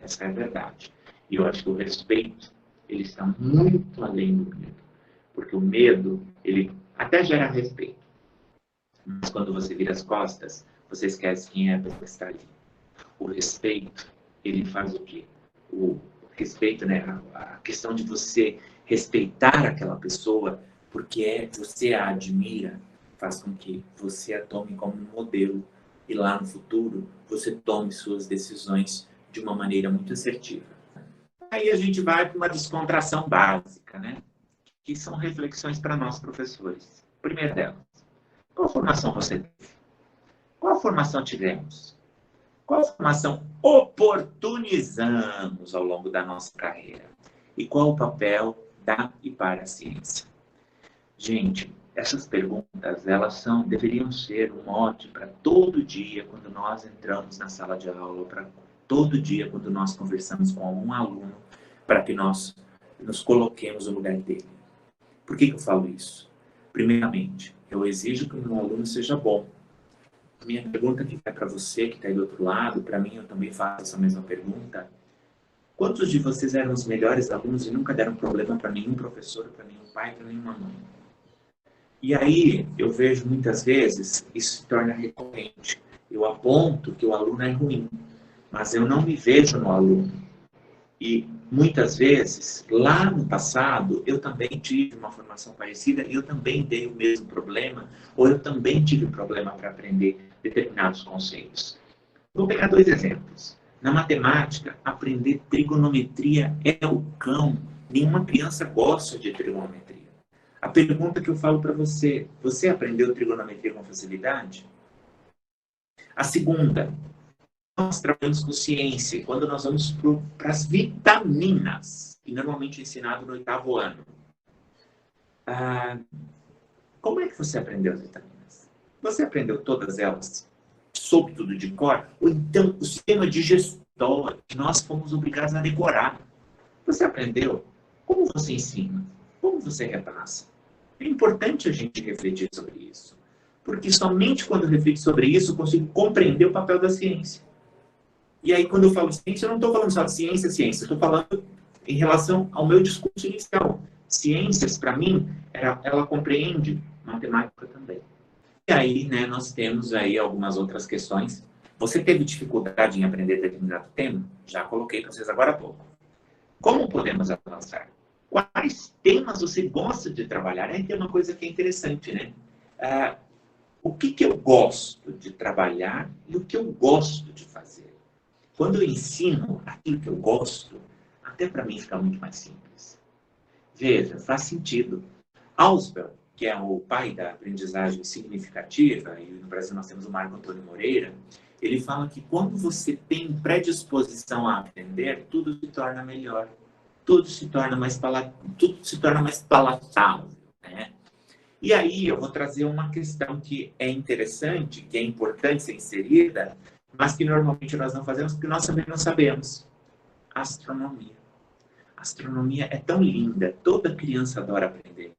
Essa é a verdade. E eu acho que o respeito, ele está muito além do medo. Porque o medo, ele até gera respeito. Mas quando você vira as costas, você esquece quem é a pessoa que está ali. O respeito, ele faz o quê? O respeito, né? A questão de você respeitar aquela pessoa, porque você a admira, faz com que você a tome como um modelo. E lá no futuro, você tome suas decisões de uma maneira muito assertiva. Aí a gente vai para uma descontração básica, né? Que são reflexões para nós professores. Primeira delas, qual formação você teve? Qual formação tivemos? Qual formação oportunizamos ao longo da nossa carreira? E qual o papel da e para a ciência? Gente, essas perguntas, deveriam ser um mote para todo dia quando nós entramos na sala de aula, para todo dia quando nós conversamos com algum aluno, para que nós nos coloquemos no lugar dele. Por que eu falo isso? Primeiramente, eu exijo que o meu aluno seja bom. A minha pergunta que vai para você, que está aí do outro lado, para mim eu também faço essa mesma pergunta. Quantos de vocês eram os melhores alunos e nunca deram problema para nenhum professor, para nenhum pai, para nenhuma mãe? E aí, eu vejo muitas vezes, isso se torna recorrente. Eu aponto que o aluno é ruim, mas eu não me vejo no aluno. E muitas vezes, lá no passado, eu também tive uma formação parecida e eu também dei o mesmo problema, ou eu também tive problema para aprender determinados conceitos. Vou pegar 2 exemplos. Na matemática, aprender trigonometria é o cão. Nenhuma criança gosta de trigonometria. A pergunta que eu falo para você, você aprendeu trigonometria com facilidade? A segunda, nós trabalhamos com ciência, quando nós vamos para as vitaminas, que normalmente é ensinado no 8º ano. Como é que você aprendeu as vitaminas? Você aprendeu todas elas? Soube tudo de cor? Ou então o sistema digestório, que nós fomos obrigados a decorar? Você aprendeu? Como você ensina? Como você repassa? É importante a gente refletir sobre isso. porque somente quando eu reflito sobre isso, eu consigo compreender o papel da ciência. E aí, quando eu falo ciência, eu não estou falando só de ciência, ciência. Eu estou falando em relação ao meu discurso inicial. Ciências, para mim, ela compreende matemática também. E aí, né, nós temos aí algumas outras questões. Você teve dificuldade em aprender determinado tema? Já coloquei para vocês agora há pouco. Como podemos avançar? Quais temas você gosta de trabalhar? Aí tem uma coisa que é interessante, né? O que eu gosto de trabalhar e o que eu gosto de fazer. Quando eu ensino aquilo que eu gosto, até para mim fica muito mais simples. Veja, faz sentido. Ausubel, que é o pai da aprendizagem significativa, e no Brasil nós temos o Marco Antônio Moreira, ele fala que quando você tem predisposição a aprender, tudo se torna melhor. Tudo se torna mais palatável. Né? E aí eu vou trazer uma questão que é interessante, que é importante ser inserida, mas que normalmente nós não fazemos porque nós também não sabemos. Astronomia. Astronomia é tão linda, toda criança adora aprender.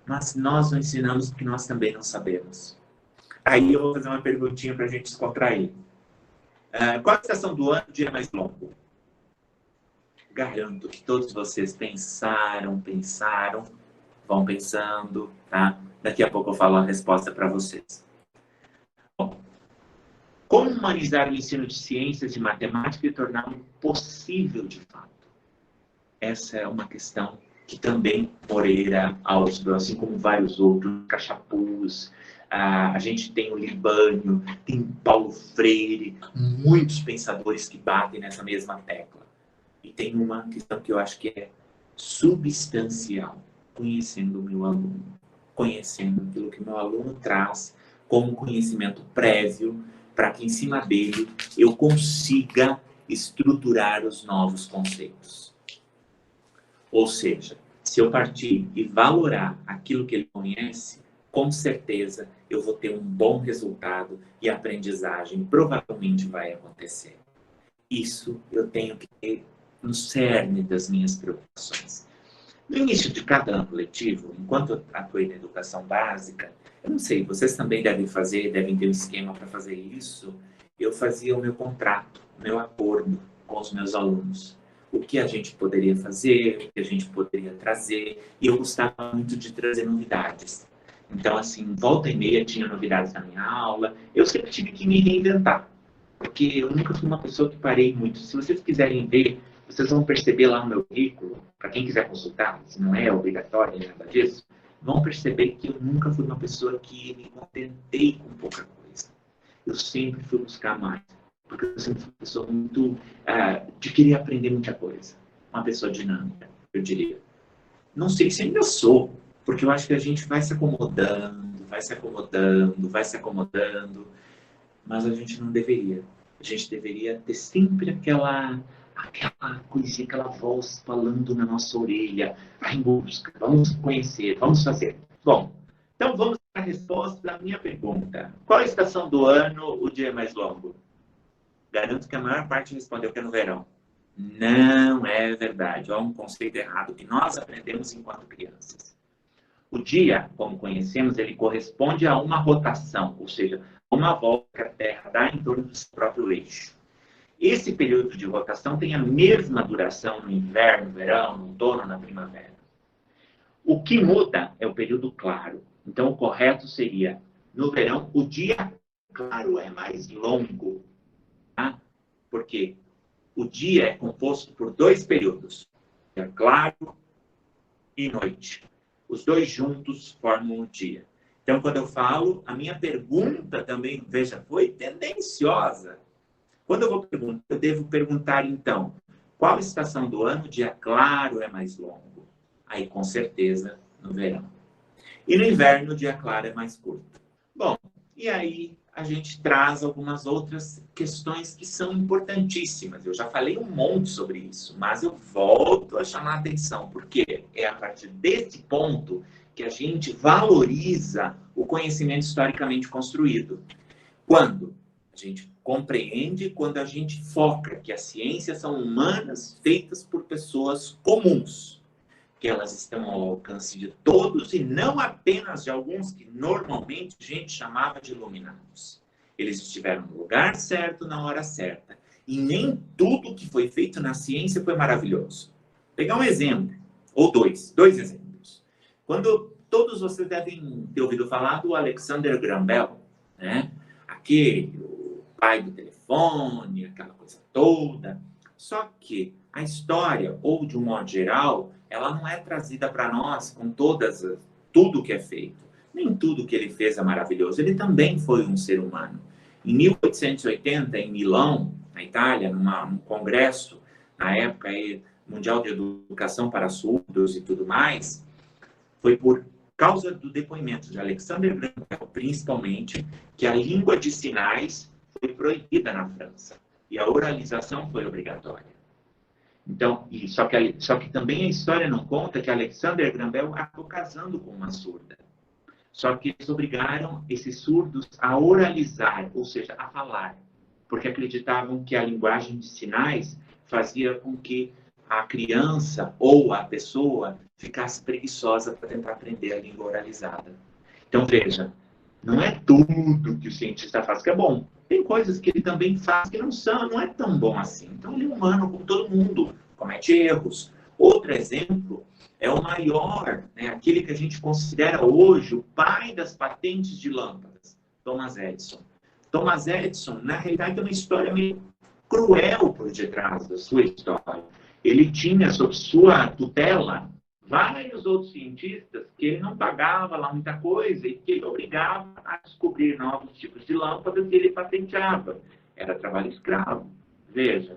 Mas nós não ensinamos porque nós também não sabemos. Aí eu vou fazer uma perguntinha para a gente descontrair. Qual a estação do ano o dia mais longo? Garanto que todos vocês pensaram, vão pensando, tá? Daqui a pouco eu falo a resposta para vocês. Bom, como humanizar o ensino de ciências e matemática e torná-lo possível de fato? Essa é uma questão que também Moreira, Ausubel, assim como vários outros, Cachapuz, a gente tem o Libânio, tem Paulo Freire, muitos pensadores que batem nessa mesma tecla. E tem uma questão que eu acho que é substancial, conhecendo o meu aluno, conhecendo aquilo que o meu aluno traz como conhecimento prévio, para que em cima dele eu consiga estruturar os novos conceitos. Ou seja, se eu partir e valorar aquilo que ele conhece, com certeza eu vou ter um bom resultado e a aprendizagem provavelmente vai acontecer. Isso eu tenho que ter no cerne das minhas preocupações. No início de cada ano letivo, enquanto eu atuei na educação básica, eu não sei, vocês também devem ter um esquema para fazer isso, eu fazia o meu contrato, o meu acordo com os meus alunos. O que a gente poderia fazer, o que a gente poderia trazer, e eu gostava muito de trazer novidades. Então, assim, volta e meia tinha novidades na minha aula, eu sempre tive que me reinventar, porque eu nunca fui uma pessoa que parei muito. Se vocês quiserem ver, vocês vão perceber lá no meu currículo, para quem quiser consultar, se não é obrigatório nem nada disso, vão perceber que eu nunca fui uma pessoa que me contentei com pouca coisa. Eu sempre fui buscar mais. Porque eu sempre fui uma pessoa muito de querer aprender muita coisa. Uma pessoa dinâmica, eu diria. Não sei se ainda sou, porque eu acho que a gente vai se acomodando, mas a gente não deveria. A gente deveria ter sempre aquela coisinha, aquela voz falando na nossa orelha. Vai em busca, vamos conhecer, vamos fazer. Bom, então vamos para a resposta da minha pergunta. Qual a estação do ano o dia é mais longo? Garanto que a maior parte respondeu que é no verão. Não é verdade. Há um conceito errado que nós aprendemos enquanto crianças. O dia, como conhecemos, ele corresponde a uma rotação, ou seja, uma volta que a Terra dá em torno do seu próprio eixo. Esse período de rotação tem a mesma duração no inverno, no verão, no outono, na primavera. O que muda é o período claro. Então, o correto seria, no verão, o dia claro é mais longo. Porque o dia é composto por 2 períodos, dia claro e noite. Os dois juntos formam o dia. Então, quando eu falo, a minha pergunta também, veja, foi tendenciosa. Quando eu vou perguntar, eu devo perguntar, então, qual estação do ano o dia claro é mais longo? Aí, com certeza, no verão. E no inverno, o dia claro é mais curto. Bom, e aí a gente traz algumas outras questões que são importantíssimas. Eu já falei um monte sobre isso, mas eu volto a chamar a atenção, porque é a partir desse ponto que a gente valoriza o conhecimento historicamente construído. Quando a gente compreende, quando a gente foca que as ciências são humanas feitas por pessoas comuns. que elas estão ao alcance de todos e não apenas de alguns que normalmente a gente chamava de iluminados. Eles estiveram no lugar certo, na hora certa. E nem tudo que foi feito na ciência foi maravilhoso. Vou pegar um exemplo, ou dois exemplos. Quando todos vocês devem ter ouvido falar do Alexander Graham Bell, né? Aquele, o pai do telefone, aquela coisa toda. Só que a história, ou de um modo geral, ela não é trazida para nós com tudo que é feito. Nem tudo que ele fez é maravilhoso. Ele também foi um ser humano. Em 1880, em Milão, na Itália, num congresso, na época aí, Mundial de Educação para Surdos e tudo mais, foi por causa do depoimento de Alexander Graham Bell, principalmente, que a língua de sinais foi proibida na França. E a oralização foi obrigatória. Então, só que também a história não conta que Alexander Graham Bell acabou casando com uma surda. Só que eles obrigaram esses surdos a oralizar, ou seja, a falar, porque acreditavam que a linguagem de sinais fazia com que a criança ou a pessoa ficasse preguiçosa para tentar aprender a língua oralizada. Então, veja, não é tudo que o cientista faz que é bom. Tem coisas que ele também faz que não é tão bom assim. Então, ele é humano, como todo mundo, comete erros. Outro exemplo é o maior, né, aquele que a gente considera hoje o pai das patentes de lâmpadas, Thomas Edison. Thomas Edison, na realidade, é uma história meio cruel por detrás da sua história. Ele tinha, sob sua tutela, vários outros cientistas que ele não pagava lá muita coisa e que ele obrigava a descobrir novos tipos de lâmpadas e ele patenteava. Era trabalho escravo. Veja,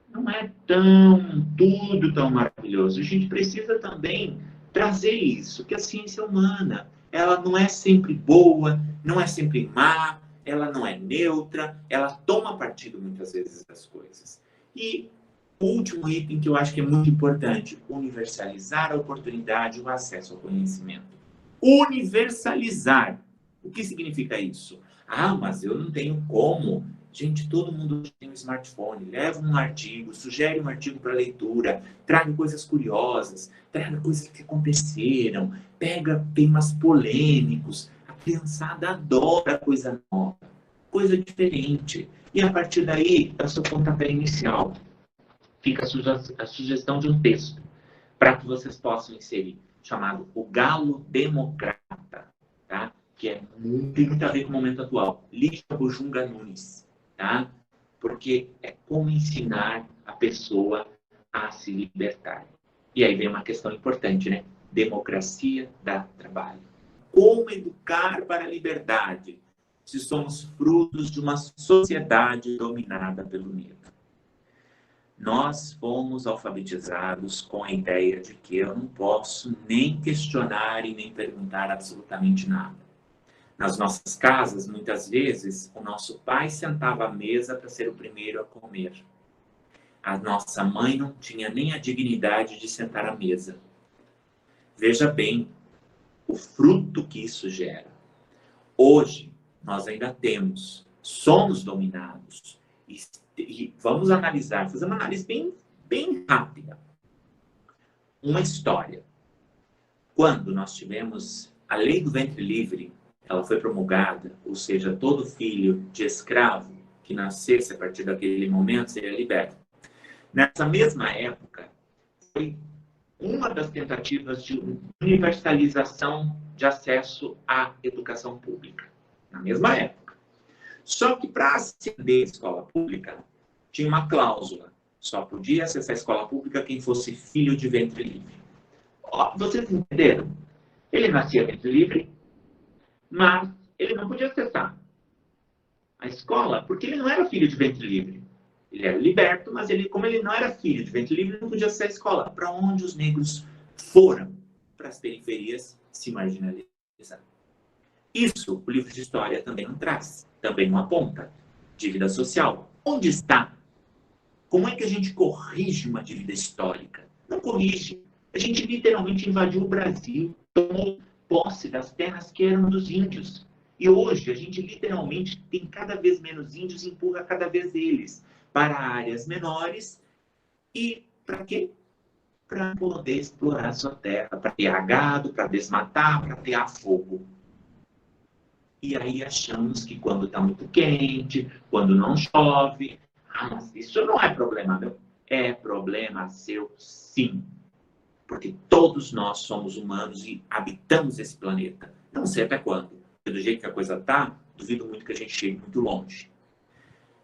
não é tudo tão maravilhoso. A gente precisa também trazer isso, que a ciência humana, ela não é sempre boa, não é sempre má, ela não é neutra, ela toma partido muitas vezes das coisas. E o último item que eu acho que é muito importante, universalizar a oportunidade e o acesso ao conhecimento. Universalizar. O que significa isso? Ah, mas eu não tenho como. Gente, todo mundo tem um smartphone. Leva um artigo, sugere um artigo para leitura, traga coisas curiosas, traga coisas que aconteceram, pega temas polêmicos. A criançada adora coisa nova, coisa diferente. E a partir daí, é o seu pontapé inicial. Fica a sugestão de um texto para que vocês possam inserir, chamado O Galo Democrata, tá? Que tem muito a ver com o momento atual. Lígia Bujunga Nunes, tá? Porque é como ensinar a pessoa a se libertar. E aí vem uma questão importante, né? Democracia dá trabalho. Como educar para a liberdade se somos frutos de uma sociedade dominada pelo medo? Nós fomos alfabetizados com a ideia de que eu não posso nem questionar e nem perguntar absolutamente nada. Nas nossas casas, muitas vezes, o nosso pai sentava à mesa para ser o primeiro a comer. A nossa mãe não tinha nem a dignidade de sentar à mesa. Veja bem o fruto que isso gera. Hoje, nós ainda somos dominados. E vamos analisar, fazer uma análise bem rápida. Uma história. Quando nós tivemos a lei do ventre livre, ela foi promulgada, ou seja, todo filho de escravo que nascesse a partir daquele momento seria liberto. Nessa mesma época, foi uma das tentativas de universalização de acesso à educação pública. Na mesma época. Só que para aceder à escola pública, tinha uma cláusula. Só podia acessar a escola pública quem fosse filho de ventre livre. Ó, vocês entenderam? Ele nascia ventre livre, mas ele não podia acessar a escola porque ele não era filho de ventre livre. Ele era liberto, mas como ele não era filho de ventre livre, ele não podia acessar a escola. Para onde os negros foram? Para as periferias se marginalizar. Isso o livro de história também não traz, também não aponta. Dívida social. Onde está? Como é que a gente corrige uma dívida histórica? Não corrige. A gente literalmente invadiu o Brasil, tomou posse das terras que eram dos índios. E hoje a gente literalmente tem cada vez menos índios e empurra cada vez eles para áreas menores. E para quê? para poder explorar a sua terra, para ter gado, para desmatar, para ter fogo. E aí achamos que quando está muito quente, quando não chove, mas isso não é problema meu. É problema seu, sim. Porque todos nós somos humanos e habitamos esse planeta. Não sei até quando. Porque do jeito que a coisa está, duvido muito que a gente chegue muito longe.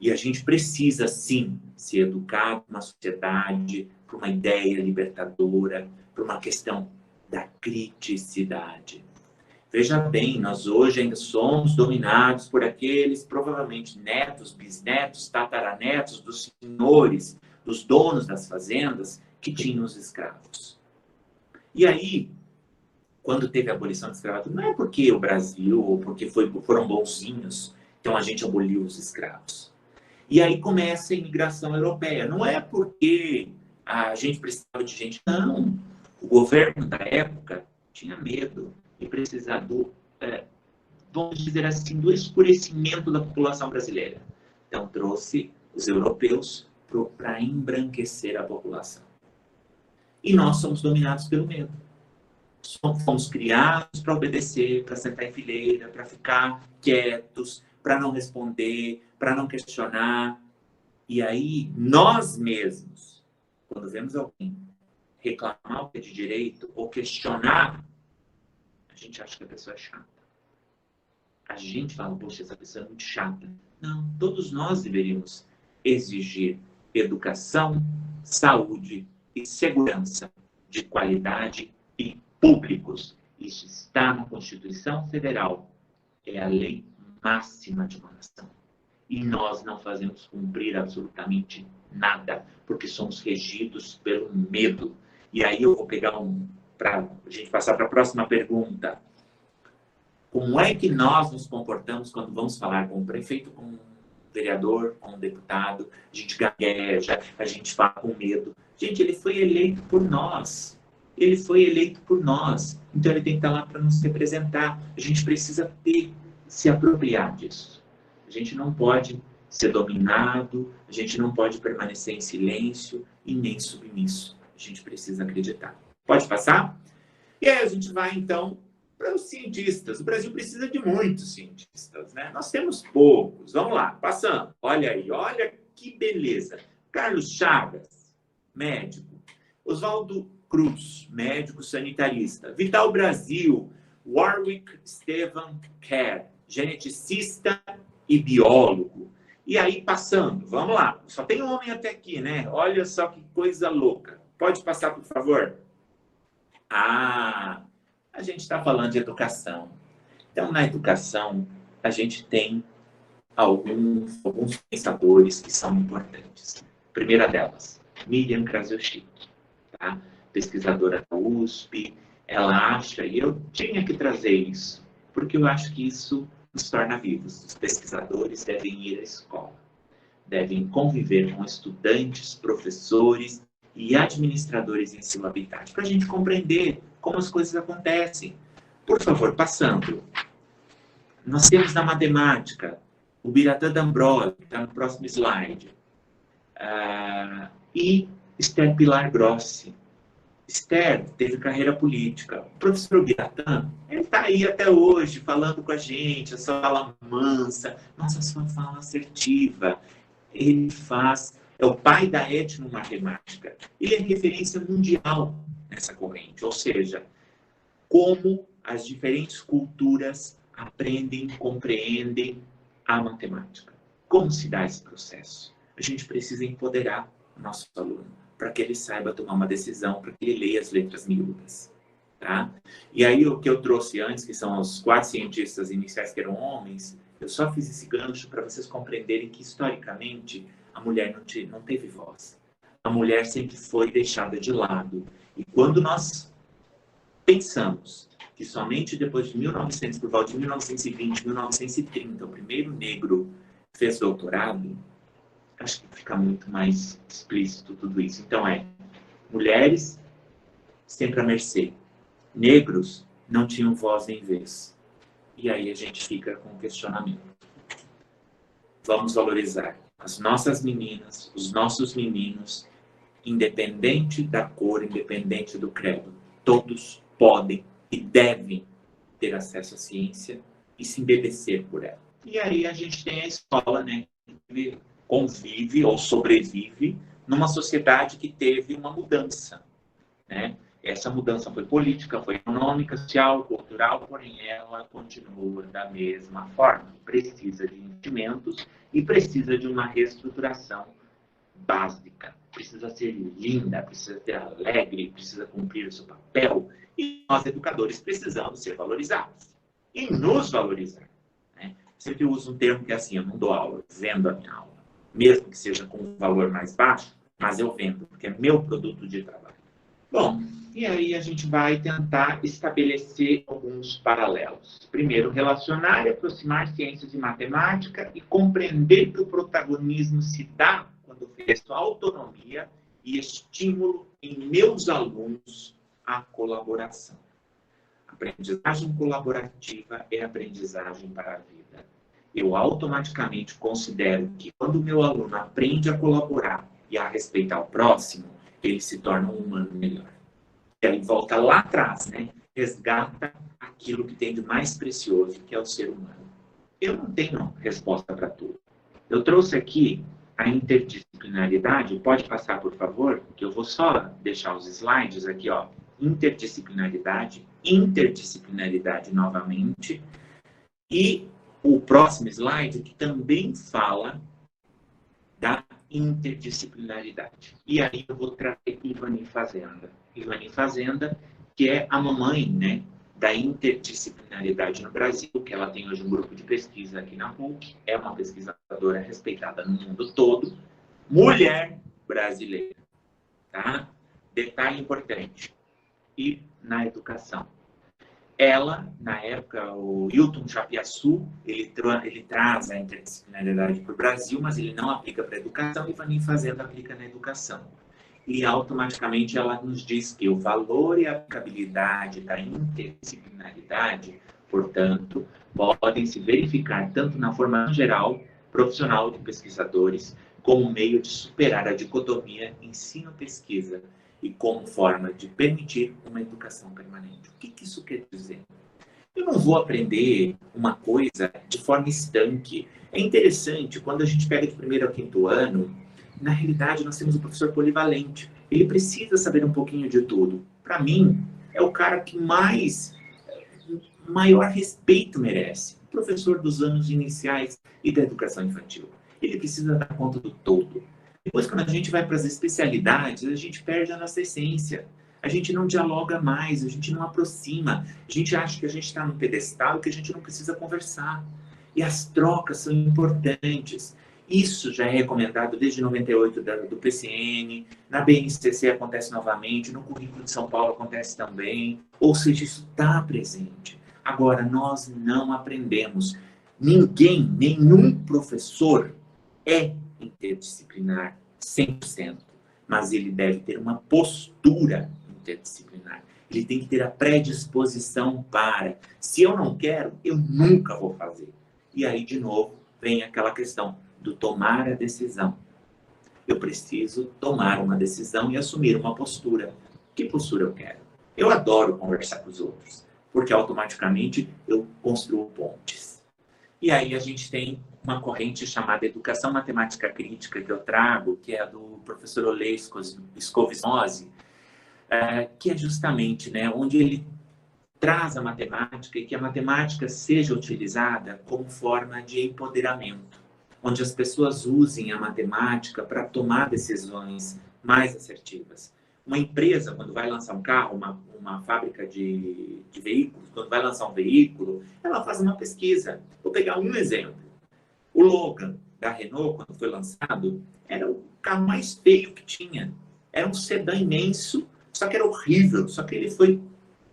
E a gente precisa, sim, se educar para uma sociedade, para uma ideia libertadora, para uma questão da criticidade. Veja bem, nós hoje ainda somos dominados por aqueles, provavelmente, netos, bisnetos, tataranetos dos senhores, dos donos das fazendas que tinham os escravos. E aí, quando teve a abolição da escravatura, não é porque o Brasil, ou porque foram bonzinhos, então a gente aboliu os escravos. E aí começa a imigração europeia. Não é porque a gente precisava de gente, não. O governo da época tinha medo de precisar vamos dizer assim, do escurecimento da população brasileira. Então trouxe os europeus para embranquecer a população. E nós somos dominados pelo medo. Fomos criados para obedecer, para sentar em fileira, para ficar quietos, para não responder, para não questionar. E aí, nós mesmos, quando vemos alguém reclamar o que é de direito ou questionar, a gente acha que a pessoa é chata. A gente fala, poxa, essa pessoa é muito chata. Não, todos nós deveríamos exigir educação, saúde e segurança de qualidade e públicos. Isso está na Constituição Federal. É a lei máxima de uma nação. E nós não fazemos cumprir absolutamente nada, porque somos regidos pelo medo. E aí eu vou pegar para a gente passar para a próxima pergunta. Como é que nós nos comportamos quando vamos falar com o prefeito, com o vereador, com o deputado? A gente gagueja, a gente fala com medo. Gente, ele foi eleito por nós. Ele foi eleito por nós. Então ele tem que estar lá para nos representar. A gente precisa se apropriar disso. A gente não pode ser dominado, a gente não pode permanecer em silêncio e nem submisso. A gente precisa acreditar. Pode passar? E aí a gente vai, então, para os cientistas. O Brasil precisa de muitos cientistas, né? Nós temos poucos. Vamos lá, passando. Olha aí, olha que beleza. Carlos Chagas, médico. Oswaldo Cruz, médico sanitarista. Vital Brasil, Warwick Stephen Kerr, geneticista e biólogo. E aí, passando, vamos lá. Só tem homem até aqui, né? Olha só que coisa louca. Pode passar, por favor? A gente está falando de educação. Então, na educação, a gente tem alguns pensadores que são importantes. Primeira delas, Miriam Krasuchik, tá? Pesquisadora da USP. Ela acha, e eu tinha que trazer isso, porque eu acho que isso nos torna vivos. Os pesquisadores devem ir à escola, devem conviver com estudantes, professores e administradores em ensino habitat, para a gente compreender como as coisas acontecem. Por favor, passando. Nós temos na matemática o Biratã D'Ambrosio, que está no próximo slide, e Esther Pilar Grossi. Esther teve carreira política. O professor Biratã, ele está aí até hoje falando com a gente, a sua fala mansa, nossa, a sua fala assertiva. Ele é o pai da etnomatemática. Ele é referência mundial nessa corrente, ou seja, como as diferentes culturas aprendem, compreendem a matemática. Como se dá esse processo? A gente precisa empoderar o nosso aluno, para que ele saiba tomar uma decisão, para que ele leia as letras miúdas. Tá? E aí, o que eu trouxe antes, que são os 4 cientistas iniciais que eram homens, eu só fiz esse gancho para vocês compreenderem que, historicamente, a mulher não teve voz. A mulher sempre foi deixada de lado. E quando nós pensamos que somente depois de 1900, por volta de 1920, 1930, o primeiro negro fez doutorado, acho que fica muito mais explícito tudo isso. Então mulheres sempre à mercê. Negros não tinham voz nem vez. E aí a gente fica com o questionamento. Vamos valorizar as nossas meninas, os nossos meninos independente da cor, independente do credo. Todos podem e devem ter acesso à ciência e se embebecer por ela. E aí a gente tem a escola, né, que convive ou sobrevive numa sociedade que teve uma mudança, né? Essa mudança foi política, foi econômica, social, cultural, porém ela continua da mesma forma. Precisa de investimentos e precisa de uma reestruturação básica. Precisa ser linda, precisa ser alegre, precisa cumprir o seu papel. E nós, educadores, precisamos ser valorizados e nos valorizar, né? Sempre uso um termo que é assim: eu não dou aula, eu vendo a minha aula. Mesmo que seja com um valor mais baixo, mas eu vendo, porque é meu produto de trabalho. Bom, e aí a gente vai tentar estabelecer alguns paralelos. Primeiro, relacionar e aproximar ciências e matemática e compreender que o protagonismo se dá quando ofereço autonomia e estímulo em meus alunos à colaboração. Aprendizagem colaborativa é aprendizagem para a vida. Eu automaticamente considero que quando o meu aluno aprende a colaborar e a respeitar o próximo, ele se torna um humano melhor. Ele volta lá atrás, né? Resgata aquilo que tem de mais precioso, que é o ser humano. Eu não tenho resposta para tudo. Eu trouxe aqui a interdisciplinaridade. Pode passar, por favor? Que eu vou só deixar os slides aqui, ó. Interdisciplinaridade novamente. E o próximo slide, que também fala da interdisciplinaridade. E aí eu vou trazer Ivani Fazenda. Ivani Fazenda, que é a mamãe, né, da interdisciplinaridade no Brasil, que ela tem hoje um grupo de pesquisa aqui na PUC, é uma pesquisadora respeitada no mundo todo, mulher brasileira, tá? Detalhe importante. E na educação. Ela, na época, o Hilton Chapiaçu, ele traz a interdisciplinaridade para o Brasil, mas ele não aplica para a educação, e Ivani Fazenda aplica na educação. E automaticamente ela nos diz que o valor e a aplicabilidade da interdisciplinaridade, portanto, podem se verificar tanto na formação geral, profissional de pesquisadores, como meio de superar a dicotomia ensino-pesquisa e como forma de permitir uma educação permanente. O que isso quer dizer? Eu não vou aprender uma coisa de forma estanque. É interessante, quando a gente pega de primeiro ao quinto ano, na realidade nós temos um professor polivalente. Ele precisa saber um pouquinho de tudo. Para mim, é o cara que maior respeito merece. O professor dos anos iniciais e da educação infantil. Ele precisa dar conta do todo. Depois, quando a gente vai para as especialidades, a gente perde a nossa essência. A gente não dialoga mais, a gente não aproxima. A gente acha que a gente está num pedestal e que a gente não precisa conversar. E as trocas são importantes. Isso já é recomendado desde 98 do PCN, na BNCC acontece novamente, no currículo de São Paulo acontece também. Ou seja, isso está presente. Agora, nós não aprendemos. Nenhum professor é interdisciplinar 100%, mas ele deve ter uma postura interdisciplinar. Ele tem que ter a predisposição para. Se eu não quero, eu nunca vou fazer. E aí, de novo, vem aquela questão do tomar a decisão. Eu preciso tomar uma decisão e assumir uma postura. Que postura eu quero? Eu adoro conversar com os outros, porque automaticamente eu construo pontes. E aí a gente tem uma corrente chamada Educação Matemática Crítica, que eu trago, que é do professor Olê Scovisnosi, que é justamente, né, onde ele traz a matemática e que a matemática seja utilizada como forma de empoderamento, onde as pessoas usem a matemática para tomar decisões mais assertivas. Uma empresa, quando vai lançar um carro, uma fábrica de veículos, quando vai lançar um veículo, ela faz uma pesquisa. Vou pegar um exemplo. O Logan, da Renault, quando foi lançado, era o carro mais feio que tinha. Era um sedã imenso, só que era horrível. Só que ele foi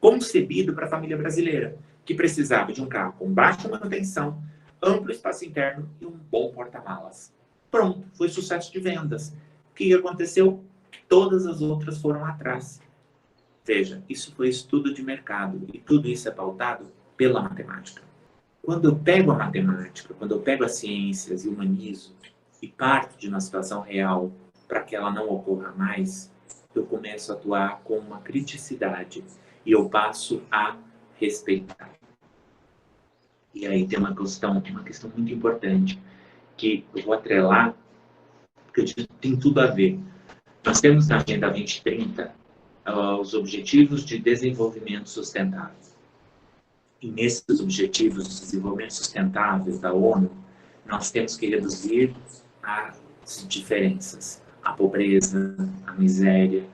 concebido para a família brasileira, que precisava de um carro com baixa manutenção, amplo espaço interno e um bom porta-malas. Pronto, foi sucesso de vendas. O que aconteceu? Todas as outras foram atrás. Veja, isso foi estudo de mercado e tudo isso é pautado pela matemática. Quando eu pego a matemática, quando eu pego as ciências e humanizo e parto de uma situação real para que ela não ocorra mais, eu começo a atuar com uma criticidade e eu passo a respeitar. E aí tem uma questão muito importante que eu vou atrelar, porque tem tudo a ver. Nós temos na Agenda 2030 os Objetivos de Desenvolvimento Sustentável. E nesses Objetivos de Desenvolvimento Sustentável da ONU, nós temos que reduzir as diferenças, a pobreza, a miséria,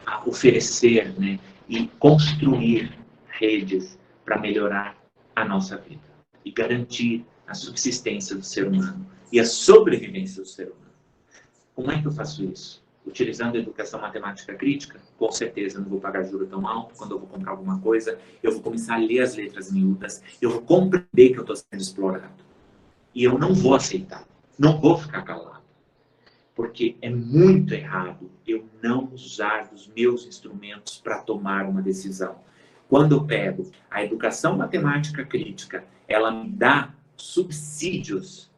a oferecer, né, e construir redes para melhorar a nossa vida e garantir a subsistência do ser humano e a sobrevivência do ser humano. Como é que eu faço isso? Utilizando a educação matemática crítica? Com certeza, eu não vou pagar juro tão alto quando eu vou comprar alguma coisa, eu vou começar a ler as letras miúdas, eu vou compreender que eu estou sendo explorado. E eu não vou aceitar, não vou ficar calado. Porque é muito errado eu não usar dos meus instrumentos para tomar uma decisão. Quando eu pego a educação matemática crítica, ela me dá subsídios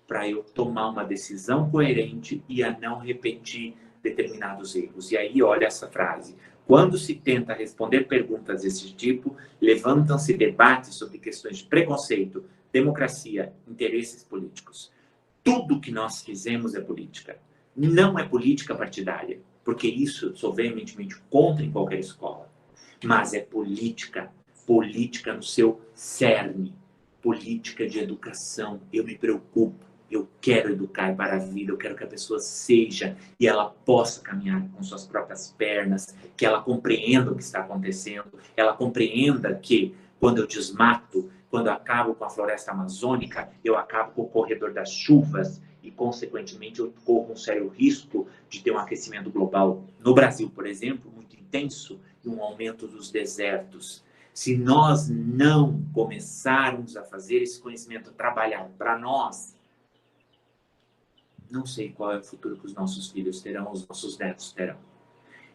para eu tomar uma decisão coerente e a não repetir determinados erros. E aí, olha essa frase. Quando se tenta responder perguntas desse tipo, levantam-se debates sobre questões de preconceito, democracia, interesses políticos. Tudo que nós fizemos é política. Não é política partidária, porque isso eu sou veementemente contra em qualquer escola. Mas é política, política no seu cerne, política de educação. Eu me preocupo, eu quero educar para a vida, eu quero que a pessoa seja e ela possa caminhar com suas próprias pernas, que ela compreenda o que está acontecendo, ela compreenda que quando eu desmato, quando eu acabo com a floresta amazônica, eu acabo com o corredor das chuvas e, consequentemente, eu corro um sério risco de ter um aquecimento global no Brasil, por exemplo, muito intenso, e um aumento dos desertos. Se nós não começarmos a fazer esse conhecimento trabalhar para nós, não sei qual é o futuro que os nossos filhos terão, os nossos netos terão.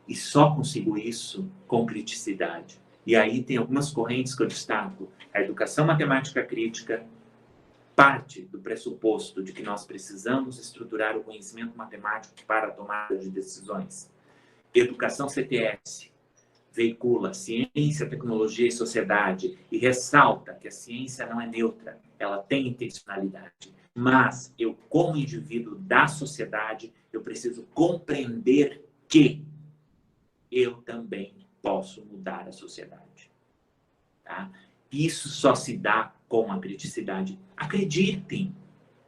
E só consigo isso com criticidade. E aí tem algumas correntes que eu destaco. A educação matemática crítica parte do pressuposto de que nós precisamos estruturar o conhecimento matemático para a tomada de decisões. Educação CTS veicula ciência, tecnologia e sociedade e ressalta que a ciência não é neutra, ela tem intencionalidade. Mas eu, como indivíduo da sociedade, eu preciso compreender que eu também posso mudar a sociedade. Tá? Isso só se dá com a criticidade. Acreditem,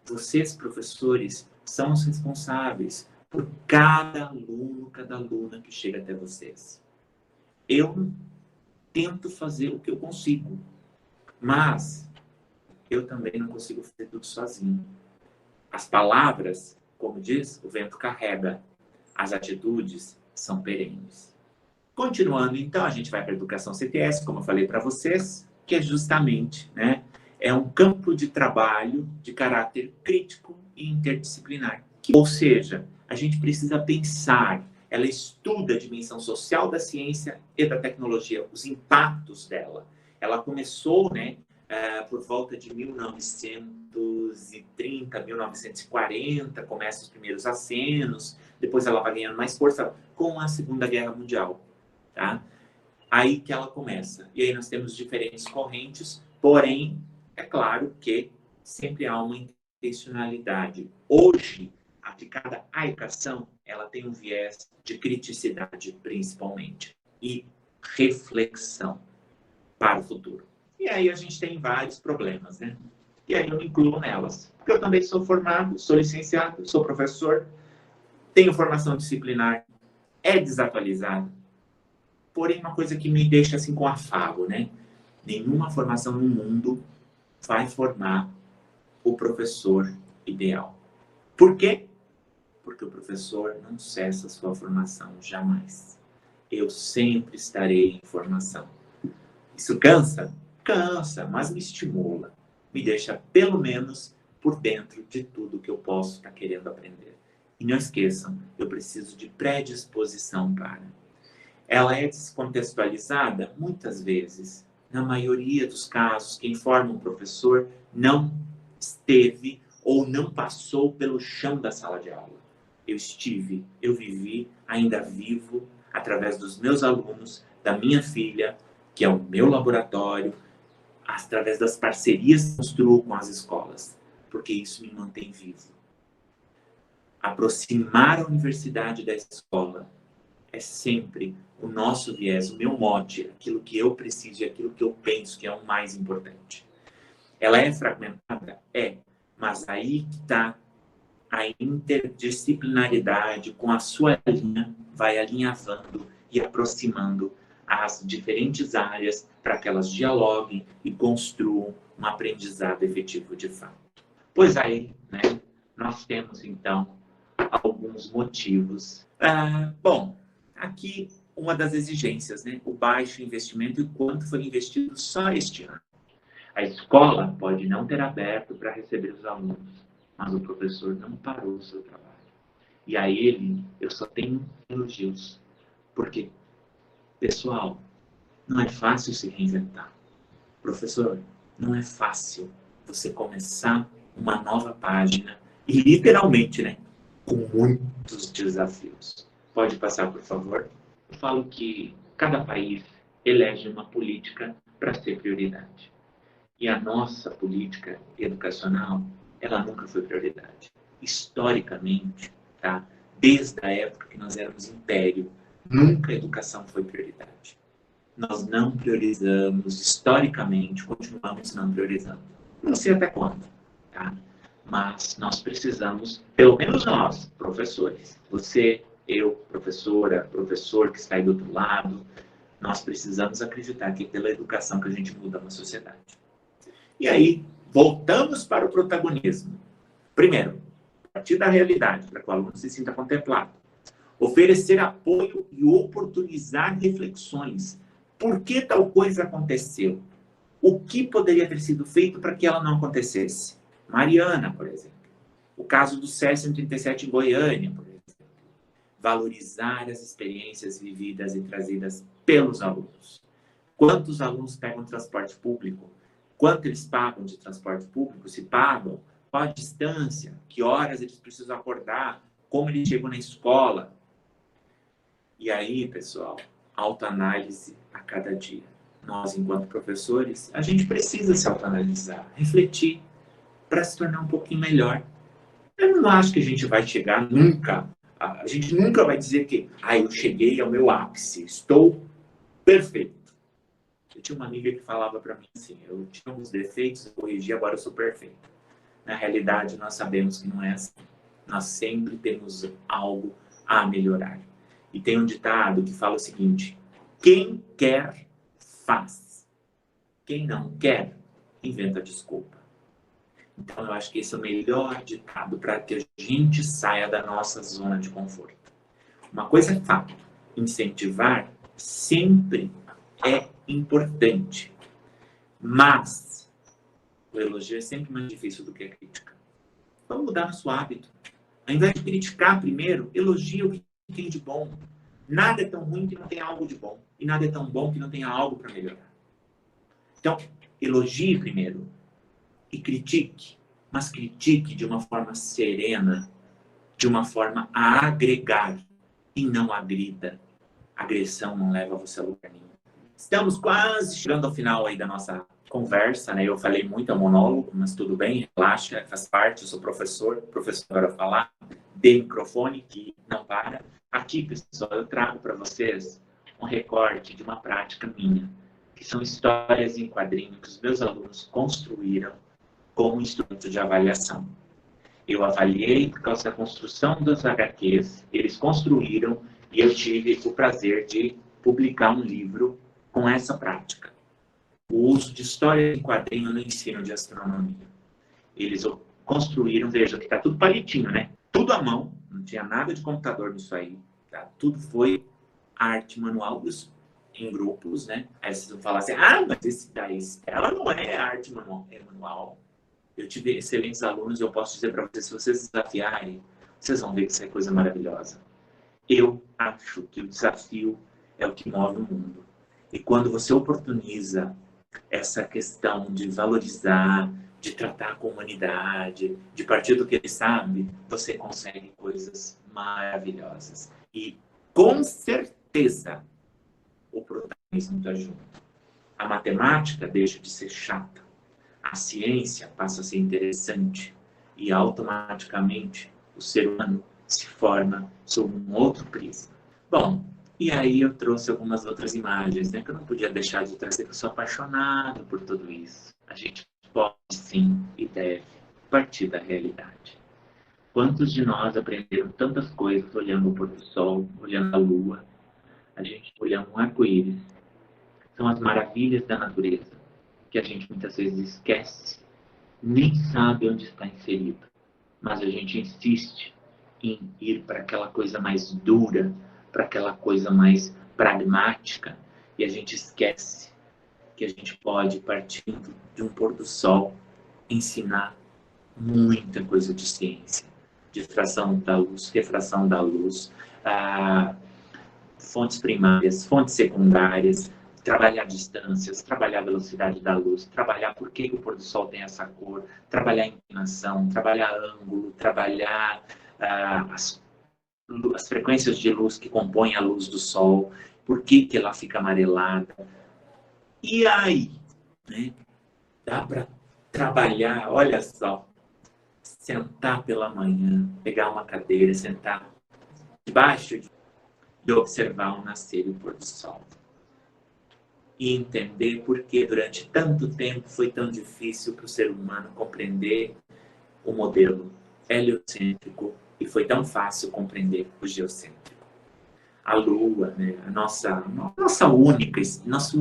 vocês, professores, são os responsáveis por cada aluno, cada aluna que chega até vocês. Eu tento fazer o que eu consigo, mas eu também não consigo fazer tudo sozinho. As palavras, como diz, o vento carrega. As atitudes são perenes. Continuando, então, a gente vai para a educação CTS, como eu falei para vocês, que é justamente, né, é um campo de trabalho de caráter crítico e interdisciplinar. Ou seja, a gente precisa pensar, ela estuda a dimensão social da ciência e da tecnologia, os impactos dela. Ela começou, né, por volta de 1930, 1940, começam os primeiros acenos, depois ela vai ganhando mais força com a Segunda Guerra Mundial. Tá? Aí que ela começa. E aí nós temos diferentes correntes, porém, é claro que sempre há uma intencionalidade. Hoje, aplicada à educação, ela tem um viés de criticidade, principalmente, e reflexão para o futuro. E aí a gente tem vários problemas, né? E aí eu me incluo nelas. Porque eu também sou formado, sou licenciado, sou professor, tenho formação disciplinar, é desatualizada. Porém, uma coisa que me deixa assim com afago, né? Nenhuma formação no mundo vai formar o professor ideal. Por quê? Porque o professor não cessa a sua formação jamais. Eu sempre estarei em formação. Isso cansa? Cansa, mas me estimula. Me deixa, pelo menos, por dentro de tudo que eu posso estar querendo aprender. E não esqueçam, eu preciso de predisposição para. Ela é descontextualizada muitas vezes. Na maioria dos casos, quem forma um professor não esteve ou não passou pelo chão da sala de aula. eu estive, eu vivi, ainda vivo, através dos meus alunos, da minha filha, que é o meu laboratório, através das parcerias que construo com as escolas, porque isso me mantém vivo. Aproximar a universidade da escola é sempre o nosso viés, o meu mote, aquilo que eu preciso e aquilo que eu penso que é o mais importante. Ela é fragmentada? É, mas aí que está a interdisciplinaridade com a sua linha, vai alinhavando e aproximando as diferentes áreas para que elas dialoguem e construam um aprendizado efetivo de fato. Pois aí, né, nós temos então alguns motivos. Bom, aqui uma das exigências, né, o baixo investimento e quanto foi investido só este ano. A escola pode não ter aberto para receber os alunos, mas o professor não parou o seu trabalho. E a ele, eu só tenho elogios. Porque, pessoal, não é fácil se reinventar. Professor, não é fácil você começar uma nova página e, literalmente, né, com muitos desafios. Pode passar, por favor? Eu falo que cada país elege uma política para ser prioridade. E a nossa política educacional, ela nunca foi prioridade. Historicamente, tá? Desde a época que nós éramos império, nunca a educação foi prioridade. Nós não priorizamos, historicamente, continuamos não priorizando. Não sei até quando, tá? Mas nós precisamos, pelo menos nós, professores, você, eu, professora, professor que está aí do outro lado, nós precisamos acreditar que é pela educação que a gente muda uma sociedade. E aí, voltamos para o protagonismo. Primeiro, partir da realidade, para que o aluno se sinta contemplado. Oferecer apoio e oportunizar reflexões. Por que tal coisa aconteceu? O que poderia ter sido feito para que ela não acontecesse? Mariana, por exemplo. O caso do SER-137 em Goiânia, por exemplo. Valorizar as experiências vividas e trazidas pelos alunos. Quantos alunos pegam transporte público? Quanto eles pagam de transporte público? Se pagam? Qual a distância? Que horas eles precisam acordar? Como eles chegam na escola? E aí, pessoal, autoanálise a cada dia. Nós, enquanto professores, a gente precisa se autoanalisar, refletir, para se tornar um pouquinho melhor. Eu não acho que a gente vai chegar nunca. A gente nunca vai dizer que eu cheguei ao meu ápice, estou perfeito. Eu tinha uma amiga que falava para mim assim, eu tinha uns defeitos, eu corrigi, agora eu sou perfeito. Na realidade, nós sabemos que não é assim. Nós sempre temos algo a melhorar. E tem um ditado que fala o seguinte, quem quer, faz. Quem não quer, inventa desculpa. Então, eu acho que esse é o melhor ditado para que a gente saia da nossa zona de conforto. Uma coisa é fato, incentivar sempre é importante, mas o elogio é sempre mais difícil do que a crítica. Vamos mudar nosso hábito. Ao invés de criticar primeiro, elogia o que tem de bom. Nada é tão ruim que não tenha algo de bom. E nada é tão bom que não tenha algo para melhorar. Então, elogie primeiro e critique. Mas critique de uma forma serena, de uma forma a agregar e não agrida. Agressão não leva você a lugar nenhum. Estamos quase chegando ao final aí da nossa conversa, né? Eu falei muito, é um monólogo, mas tudo bem, relaxa, faz parte, eu sou professor a falar, dê microfone que não para. Aqui, pessoal, eu trago para vocês um recorte de uma prática minha, que são histórias em quadrinho que os meus alunos construíram como instrumento de avaliação. Eu avaliei por causa da construção das HQs, eles construíram e eu tive o prazer de publicar um livro com essa prática. O uso de história em quadrinho no ensino de astronomia. Eles construíram, veja que está tudo palitinho, né? Tudo à mão, não tinha nada de computador nisso aí. Tá? Tudo foi arte manual em grupos, né? Aí vocês vão falar assim, mas esse daí, ela não é arte manual, é manual. Eu tive excelentes alunos, eu posso dizer para vocês, se vocês desafiarem, vocês vão ver que isso é coisa maravilhosa. Eu acho que o desafio é o que move o mundo. E quando você oportuniza essa questão de valorizar, de tratar com humanidade, de partir do que ele sabe, você consegue coisas maravilhosas. E, com certeza, o protagonismo está junto. A matemática deixa de ser chata. A ciência passa a ser interessante. E, automaticamente, o ser humano se forma sob um outro prisma. Bom, e aí eu trouxe algumas outras imagens, né, que eu não podia deixar de trazer, que eu sou apaixonado por tudo isso. A gente pode, sim, e deve partir da realidade. Quantos de nós aprenderam tantas coisas olhando o pôr do sol, olhando a lua? A gente olhando um arco-íris. São as maravilhas da natureza, que a gente muitas vezes esquece, nem sabe onde está inserido. Mas a gente insiste em ir para aquela coisa mais dura, para aquela coisa mais pragmática, e a gente esquece que a gente pode, partindo de um pôr do sol, ensinar muita coisa de ciência. Difração da luz, refração da luz, fontes primárias, fontes secundárias, trabalhar distâncias, trabalhar a velocidade da luz, trabalhar por que o pôr do sol tem essa cor, trabalhar inclinação, trabalhar ângulo, trabalhar as frequências de luz que compõem a luz do sol, por que ela fica amarelada. E aí, né, dá para trabalhar, olha só, sentar pela manhã, pegar uma cadeira, sentar debaixo e observar o nascer e o pôr do sol. E entender por que durante tanto tempo foi tão difícil para o ser humano compreender o modelo heliocêntrico e foi tão fácil compreender o geocêntrico. A Lua, né, nosso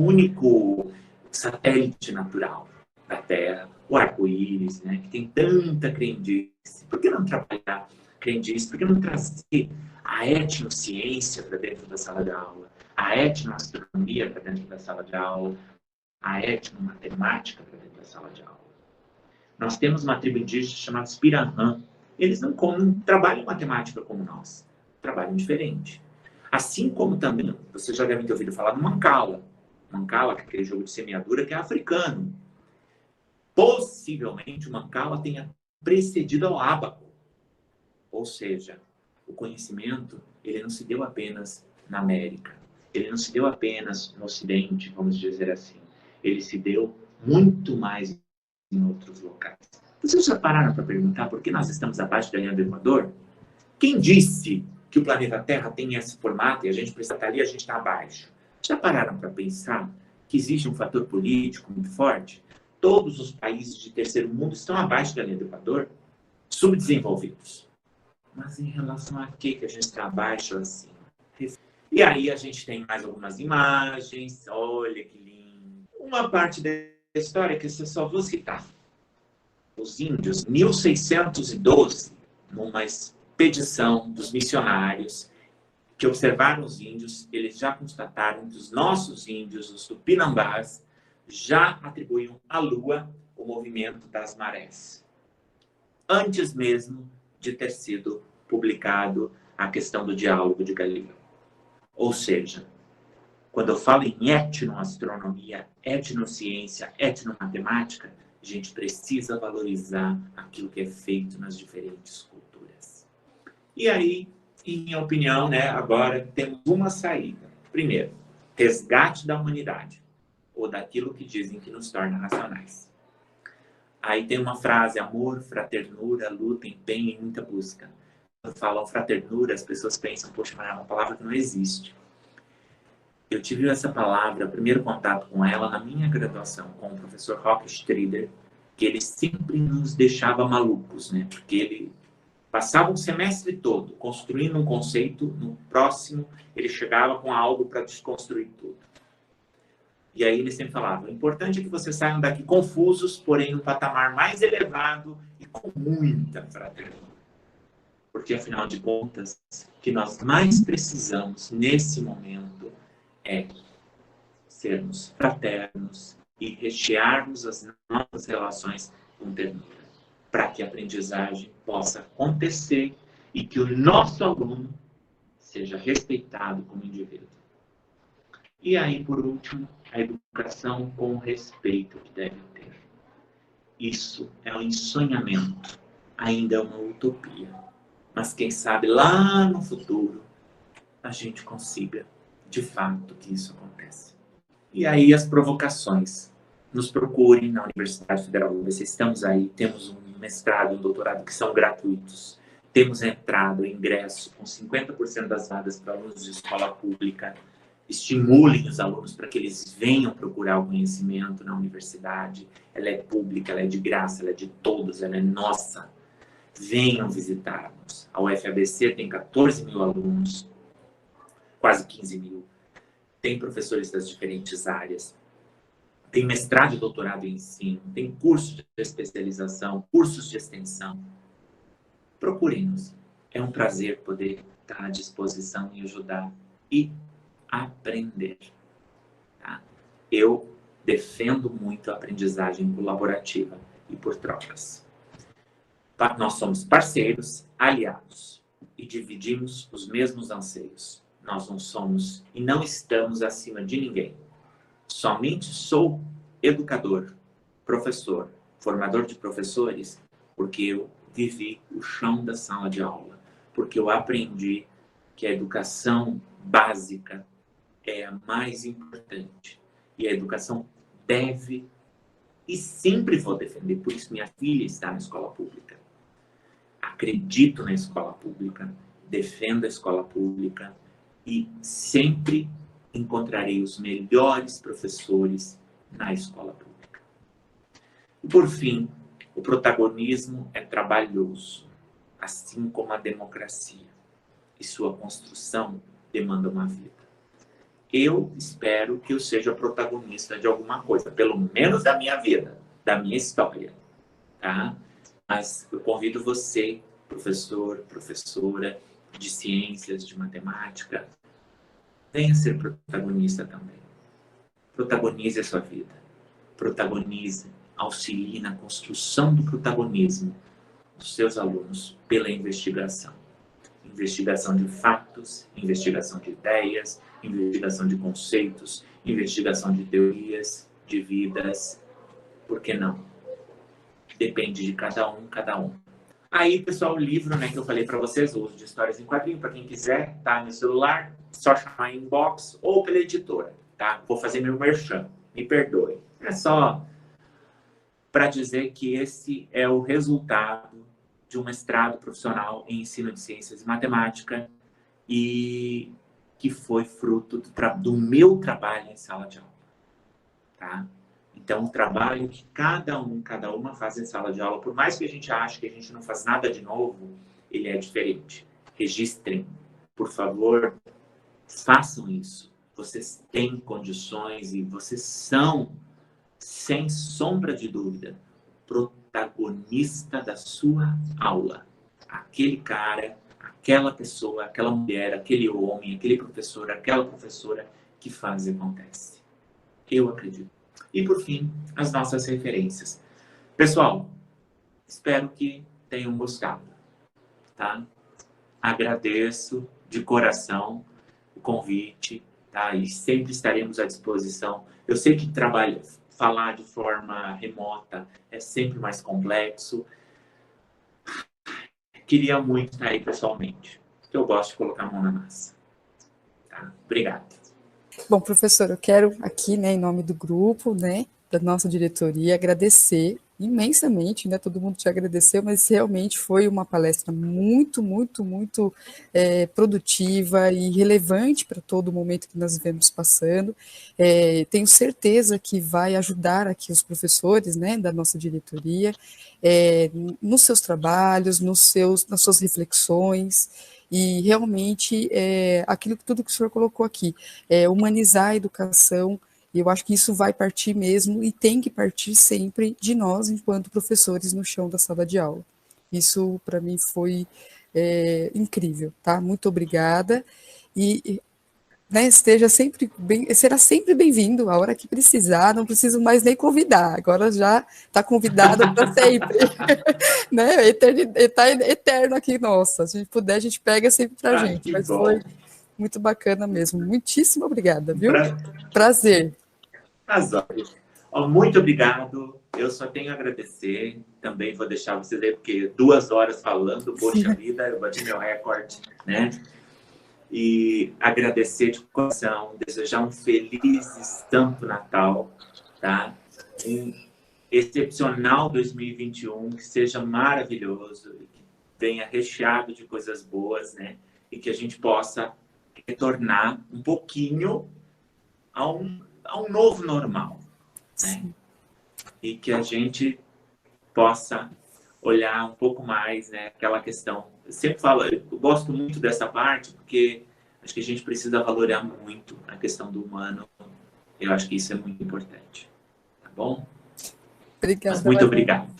único satélite natural da Terra, o arco-íris, né, que tem tanta crendice. Por que não trabalhar crendice? Por que não trazer a etnociência para dentro da sala de aula? A etnoastronomia para dentro da sala de aula? A etnomatemática para dentro da sala de aula? Nós temos uma tribo indígena chamada Pirahã. Eles não trabalham matemática como nós. Trabalham diferente. Assim como também, vocês já devem ter ouvido falar do Mancala. Mancala, que é aquele jogo de semeadura que é africano. Possivelmente o Mancala tenha precedido ao ábaco. Ou seja, o conhecimento, ele não se deu apenas na América. Ele não se deu apenas no Ocidente, vamos dizer assim. Ele se deu muito mais em outros locais. Vocês já pararam para perguntar por que nós estamos abaixo da linha do Equador? Quem disse que o planeta Terra tem esse formato e a gente precisa estar ali, a gente está abaixo? Já pararam para pensar que existe um fator político muito forte? Todos os países de terceiro mundo estão abaixo da linha do Equador, subdesenvolvidos. Mas em relação a que a gente está abaixo assim? E aí a gente tem mais algumas imagens, olha que lindo. Uma parte da história que eu só vou citar. Os índios, 1612, numa expedição dos missionários que observaram os índios, eles já constataram que os nossos índios, os tupinambás, já atribuíam à Lua o movimento das marés. Antes mesmo de ter sido publicado a questão do diálogo de Galileu. Ou seja, quando eu falo em etnoastronomia, etnociência, etnomatemática, a gente precisa valorizar aquilo que é feito nas diferentes culturas. E aí, em minha opinião, né, agora temos uma saída. Primeiro, resgate da humanidade, ou daquilo que dizem que nos torna racionais. Aí tem uma frase, amor, fraternura, luta, empenho e muita busca. Quando falam fraternura, as pessoas pensam, poxa, mas é uma palavra que não existe. Eu tive essa palavra, o primeiro contato com ela na minha graduação, com o professor Roque Strider, que ele sempre nos deixava malucos, né? Porque ele passava um semestre todo construindo um conceito, no próximo ele chegava com algo para desconstruir tudo. E aí ele sempre falava, o importante é que vocês saiam daqui confusos, porém um patamar mais elevado e com muita fraternidade. Porque, afinal de contas, o que nós mais precisamos nesse momento é sermos fraternos e rechearmos as nossas relações com ternura, para que a aprendizagem possa acontecer e que o nosso aluno seja respeitado como indivíduo. E aí, por último, a educação com o respeito que deve ter. Isso é um ensonhamento, ainda é uma utopia. mas quem sabe lá no futuro a gente consiga, de fato, que isso aconteça. E aí as provocações. Nos procurem na Universidade Federal do ABC, estamos aí, temos um mestrado, um doutorado que são gratuitos. Temos entrada, ingresso com 50% das vagas para alunos de escola pública. Estimulem os alunos para que eles venham procurar o conhecimento na universidade. Ela é pública, ela é de graça, ela é de todos, ela é nossa. Venham visitar-nos. A UFABC tem 14 mil alunos, quase 15 mil. Tem professores das diferentes áreas. Tem mestrado e doutorado em ensino. Tem cursos de especialização, cursos de extensão. Procurem-nos. É um prazer poder estar à disposição e ajudar e aprender. Tá? Eu defendo muito a aprendizagem colaborativa e por trocas. Nós somos parceiros, aliados e dividimos os mesmos anseios. Nós não somos e não estamos acima de ninguém. Somente sou educador, professor, formador de professores, porque eu vivi o chão da sala de aula, porque eu aprendi que a educação básica é a mais importante. E a educação deve, e sempre vou defender, por isso minha filha está na escola pública. Acredito na escola pública, defendo a escola pública e sempre encontrarei os melhores professores na escola pública. E por fim, o protagonismo é trabalhoso, assim como a democracia. E sua construção demanda uma vida. Eu espero que eu seja protagonista de alguma coisa, pelo menos da minha vida, da minha história, tá? Mas eu convido você, professor, professora de ciências, de matemática, venha ser protagonista também. Protagonize a sua vida. Protagonize, auxilie na construção do protagonismo dos seus alunos pela investigação. Investigação de fatos, investigação de ideias, investigação de conceitos, investigação de teorias, de vidas. Por que não? Depende de cada um, cada um. Aí, pessoal, o livro, né, que eu falei para vocês, o uso de histórias em quadrinho, para quem quiser, tá no celular, só chamar inbox ou pela editora, tá? Vou fazer meu merchan, me perdoe. É só para dizer que esse é o resultado de um mestrado profissional em ensino de ciências e matemática e que foi fruto do meu trabalho em sala de aula, tá? Então, o trabalho que cada uma faz em sala de aula, por mais que a gente ache que a gente não faz nada de novo, ele é diferente. Registrem, por favor, façam isso. Vocês têm condições e vocês são, sem sombra de dúvida, protagonista da sua aula. Aquele cara, aquela pessoa, aquela mulher, aquele homem, aquele professor, aquela professora que faz e acontece. Eu acredito. E, por fim, as nossas referências. Pessoal, espero que tenham gostado, tá? Agradeço de coração o convite, tá? E sempre estaremos à disposição. Eu sei que falar de forma remota é sempre mais complexo. Queria muito estar aí pessoalmente. Eu gosto de colocar a mão na massa. Tá? Obrigado. Bom, professor, eu quero aqui, né, em nome do grupo, né, da nossa diretoria, agradecer imensamente, né, todo mundo te agradeceu, mas realmente foi uma palestra muito produtiva e relevante para todo o momento que nós vivemos passando. Tenho certeza que vai ajudar aqui os professores, né, da nossa diretoria, nos seus trabalhos, nas suas reflexões. E realmente, tudo que o senhor colocou aqui, humanizar a educação, e eu acho que isso vai partir mesmo, e tem que partir sempre de nós, enquanto professores no chão da sala de aula. Isso, para mim, foi incrível, tá? Muito obrigada, e né, será sempre bem-vindo, a hora que precisar, não preciso mais nem convidar, agora já está convidado para sempre, né, está eterno aqui, nossa, se a gente puder, a gente pega sempre para a gente, mas bom. Foi muito bacana mesmo, muitíssimo obrigada, viu? Prazer. Muito obrigado. Eu só tenho a agradecer. Também vou deixar vocês aí, porque 2 horas falando, poxa vida, eu bati meu recorde, né? E agradecer de coração, desejar um feliz e santo Natal, tá? Um excepcional 2021, que seja maravilhoso, que venha recheado de coisas boas, né? E que a gente possa retornar um pouquinho a um novo normal, né? E que a gente possa olhar um pouco mais, né, aquela questão. Eu sempre falo, eu gosto muito dessa parte, porque acho que a gente precisa valorar muito a questão do humano. Eu acho que isso é muito importante. Tá bom? Obrigada. Mas muito obrigado.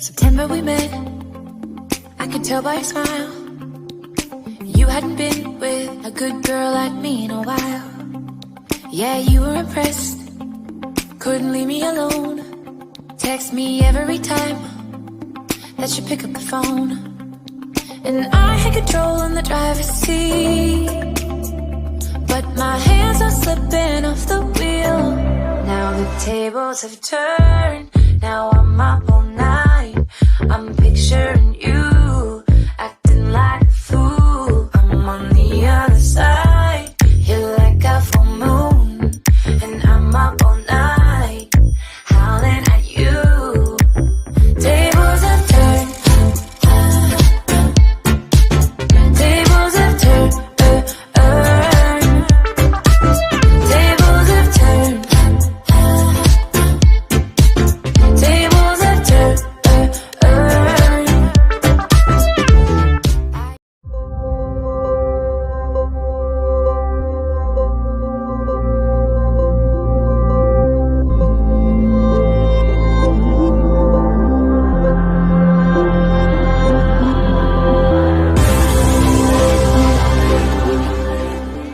September we met, I could tell by your smile. You hadn't been with a good girl like me in a while. Yeah, you were impressed, couldn't leave me alone. Text me every time that you pick up the phone. And I had control in the driver's seat, but my hands are slipping off the wheel. Now the tables have turned, now I'm up all night. I'm picturing